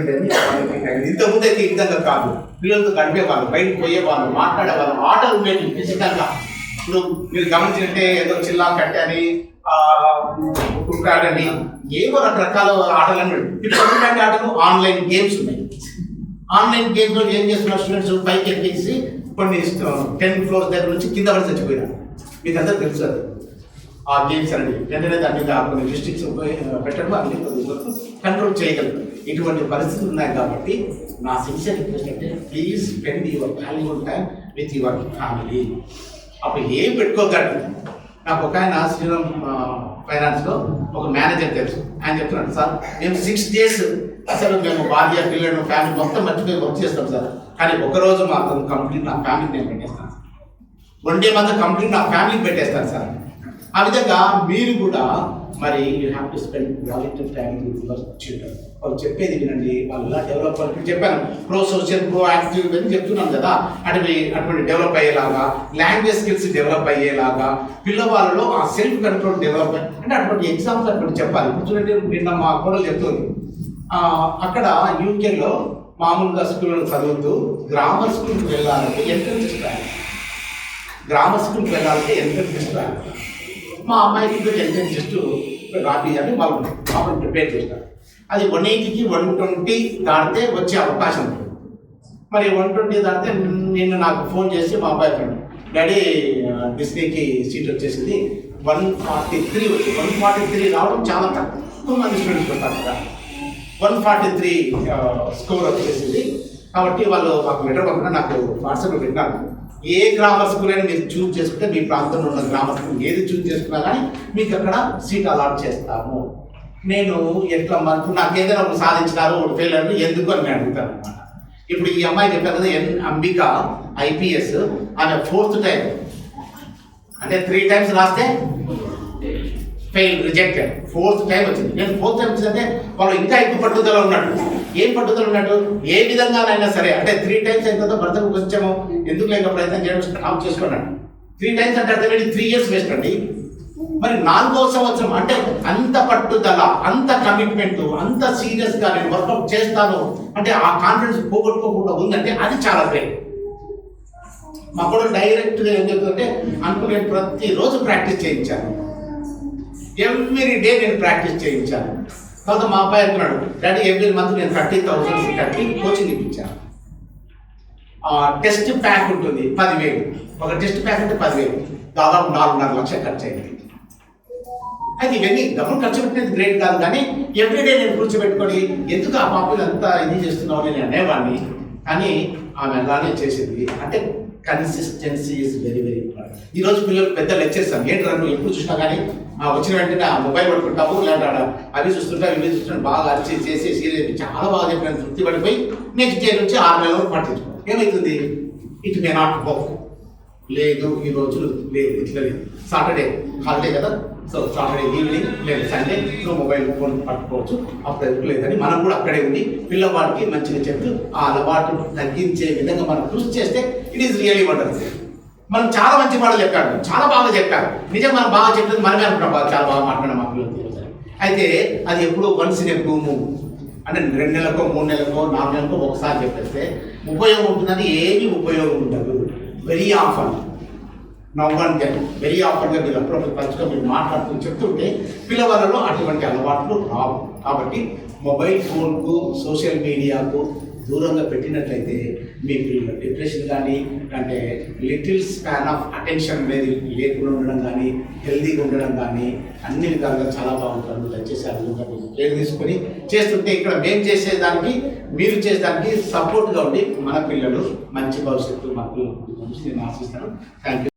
A: ఇంతకుముందు అయితే ఈ విధంగా కాదు. పిల్లలతో గడిపేవాళ్ళు, బయటకు పోయేవాళ్ళు, మాట్లాడేవాళ్ళు, ఆటలు ఉండేవి ఫిజికల్గా. ఇప్పుడు మీరు గమనించినట్టే ఏదో చిల్లా కట్టని, కుట్టాడని, ఏవో రకరకాల ఆటలు. ఇప్పుడు ఎటువంటి ఆటలు, ఆన్లైన్ గేమ్స్ ఉన్నాయి. ఆన్లైన్ గేమ్స్లో ఏం చేస్తున్నారు స్టూడెంట్స్, పైకి ఎక్కేసి కొన్ని 10 floors దగ్గర నుంచి కింద పడి చచ్చిపోయినారు. మీకు అందరూ తెలుసు అది. ఆ గేమ్స్ అనేది వెంటనే దాని మీద కొన్ని రిస్ట్రిక్ట్స్ పెట్టడం అన్ని కంట్రోల్ చేయగలరు. ఇటువంటి పరిస్థితులు ఉన్నాయి కాబట్టి నా సిన్సియర్ రిక్వెస్ట్ అంటే please spend your valuable time with your family. అప్పుడు ఏం పెట్టుకోగలరు. నాకు ఒక ఆయన శ్రీరామ్ ఫైనాన్స్లో ఒక మేనేజర్ తెలుసు. ఆయన చెప్తున్నాడు, సార్ మేము 6 days అసలు మేము భార్య పిల్లలు ఫ్యామిలీ మొత్తం మర్చిపోయి వర్క్ చేస్తాం సార్, కానీ ఒకరోజు మాత్రం కంప్లీట్ నా ఫ్యామిలీకి నేను పెట్టేస్తాను, 1 day మాత్రం కంప్లీట్ నా ఫ్యామిలీకి పెట్టేస్తాను సార్. ఆ విధంగా మీరు కూడా మరి you have to spend quality time with your children. వాళ్ళు చెప్పేది వినండి, వాళ్ళు ఎలా డెవలప్ అవ్వాలి చెప్పాను. ప్రో సోషల్, ప్రో యాక్టివ్ అని చెప్తున్నాను కదా. అటువంటి డెవలప్ అయ్యేలాగా, లాంగ్వేజ్ స్కిల్స్ డెవలప్ అయ్యేలాగా, పిల్లవాళ్ళలో ఆ సెల్ఫ్ కంట్రోల్ డెవలప్ అంటే అటువంటి ఎగ్జామ్స్ అటువంటి చెప్పాలి. ఇప్పుడు చూడండి, నిన్న మా కూడా చెప్తుంది, అక్కడ యూకేలో మామూలుగా స్కూల్లో చదువుతూ గ్రామర్ స్కూల్కి వెళ్ళాలంటే ఎంట్రన్స్ ఇస్తారు. గ్రామర్ స్కూల్కి వెళ్ళాలంటే ఎంట్రన్స్ ఇస్తారు. మా అమ్మాయికి ఎంట్రన్స్ టెస్ట్ రాపి అని వాళ్ళు పాపం ప్రిపేర్ చేస్తారు. అది 180కి 120 దాటితే వచ్చే అవకాశం ఉంటుంది. మరి 120 దాటితే నిన్న నాకు ఫోన్ చేసి మా అబ్బాయి ఫ్రెండ్, డాడీ డిస్నీకి సీట్ వచ్చేసింది 143 వచ్చి 143 రావడం చాలా తక్కువ మంది స్టూడెంట్స్ ఉంటారు కదా. 143 స్కోర్ వచ్చేసింది. కాబట్టి వాళ్ళు మాకు లెటర్ పంపిన నాకు వాట్సాప్లో పెట్టినారు. ఏ గ్రామర్ స్కూల్ అయినా మీరు చూజ్ చేసుకుంటే మీ ప్రాంతంలో ఉన్న గ్రామర్ స్కూల్ ఏది చూజ్ చేసుకున్నా కానీ మీకు అక్కడ సీట్ అలాట్ చేస్తాము. నేను ఎట్లా మనకు నాకు ఏదైనా ఒకటి సాధించినారు, ఒకటి ఫెయిల్ అయ్యారు ఎందుకు అని నేను అడుగుతాను అనమాట. ఇప్పుడు ఈ అమ్మాయి చెప్పారు కదా, అంబిక IPS, ఆమె 4th టైం అంటే 3 times రాస్తే ఫెయిల్, రిజెక్టెడ్. 4th టైం వచ్చింది. నేను 4th టైం వచ్చిందంటే వాళ్ళు ఇంకా ఎక్కువ పట్టుదల ఉన్నట్టు. ఏం పట్టుదల ఉన్నట్టు, ఏ విధంగానైనా సరే అంటే 3 times అయిన తర్వాత భర్తకు కొంచెము ఎందుకు లేక ప్రయత్నం చేయడం ఆఫ్ చేసుకున్నాడు. 3 times అంటే అర్థం 3 years వేస్ట్ అండి. మరి 4వ సంవత్సరం అంటే అంత పట్టుదల, అంత కమిట్మెంట్, అంత సీరియస్గా నేను వర్కౌట్ చేస్తాను అంటే ఆ కాన్ఫిడెన్స్ పోగొట్టుకోకుండా ఉందంటే అది చాలా గ్రేట్. మా కూడా డైరెక్ట్గా ఏం చెప్తుందంటే అనుకునే ప్రతిరోజు ప్రాక్టీస్ చేయించాను, ఎవ్రీ డే నేను ప్రాక్టీస్ చేయించాను. తర్వాత మా అబ్బాయి అంటున్నాడు, డాడీ ఎవ్రీ మంత్ నేను 30,000 కట్టి కోచింగ్ ఇప్పించాను. టెస్ట్ ప్యాక్ ఉంటుంది 10,000, ఒక టెస్ట్ ప్యాక్ అంటే 10,000, దాదాపు 4.5 లక్షలు ఖర్చు అయింది. అయితే ఇవన్నీ డబ్బులు ఖర్చు పెట్టినది గ్రేట్ కాదు, కానీ ఎవ్రీడే నేను కూర్చోబెట్టుకొని ఎందుకు ఆ పాపలు అంతా ఇది చేస్తున్నావు నేను అనేవాడిని. కానీ ఆమె అలానే చేసింది. అంటే consistency is very very important. ఈరోజు పిల్లలు పెద్ద లెక్చర్స్ ఏంటి నువ్వు ఎప్పుడు చూసినా కానీ వచ్చిన వెంటనే ఆ మొబైల్ పట్టుకుంటాము, లేదా అవి చూస్తుంటా ఇవి చూస్తుంటే బాగా అరిచి చేసి సీరియస్ చాలా బాగా చెప్పిన తృప్తి పడిపోయి నెక్స్ట్ డే నుంచి 6 నెలల వరకు పట్టించుకో. ఏమవుతుంది, ఇట్ మే నాట్ వర్క్. లేదు ఈ రోజులు లేదు, ఇట్లా లేదు. సాటర్డే హాలిడే కదా, సో సాటర్డే ఈవినింగ్ లేదు సండే నువ్వు మొబైల్ ఫోన్ పట్టుకోవచ్చు. అప్పుడు ఎందుకు లేదని మనం కూడా అక్కడే ఉండి పిల్లవాడికి మంచిగా చెప్తూ ఆ అలవాటు తగ్గించే విధంగా మనం కృషి చేస్తే ఇట్ ఈస్ రియలీ వండర్ఫుల్. మనం చాలా మంచి మాటలు చెప్పాడు, చాలా బాగా చెప్పారు. నిజం మనం బాగా చెప్తుంది మనమే అనుకున్నాం, బాగా చాలా బాగా మాట్లాడిన మా పిల్లలు. అయితే అది ఎప్పుడో once in a blue moon అంటే 2 నెలలకో 3 నెలలకో 4 నెలలకో ఒకసారి చెప్పేస్తే ఉపయోగం ఉంటుందని ఏమీ ఉపయోగం ఉండదు. వెరీ ఆఫన్ నవ్వండి అని వెరీ ఆఫర్గా మీరు అప్పుడప్పుడు తరచుగా మీరు మాట్లాడుతూ చెప్తుంటే పిల్లవాళ్ళలో అటువంటి అలవాట్లు రావు. కాబట్టి మొబైల్ ఫోన్కు సోషల్ మీడియాకు దూరంగా పెట్టినట్లయితే మీ పిల్లలు డిప్రెషన్ కానీ అంటే లిటిల్ స్పాన్ ఆఫ్ అటెన్షన్ అనేది లేకుండా ఉండడం కానీ హెల్తీగా ఉండడం కానీ అన్ని విధాలుగా చాలా బాగుంటారు. దయచేసి ఆ విధంగా మీరు కేర్ తీసుకొని చేస్తుంటే ఇక్కడ మేము చేసేదానికి మీరు చేసేదానికి సపోర్ట్గా ఉండి మన పిల్లలు మంచి భవిష్యత్తు మాకు నేను ఆశిస్తాను. Thank you.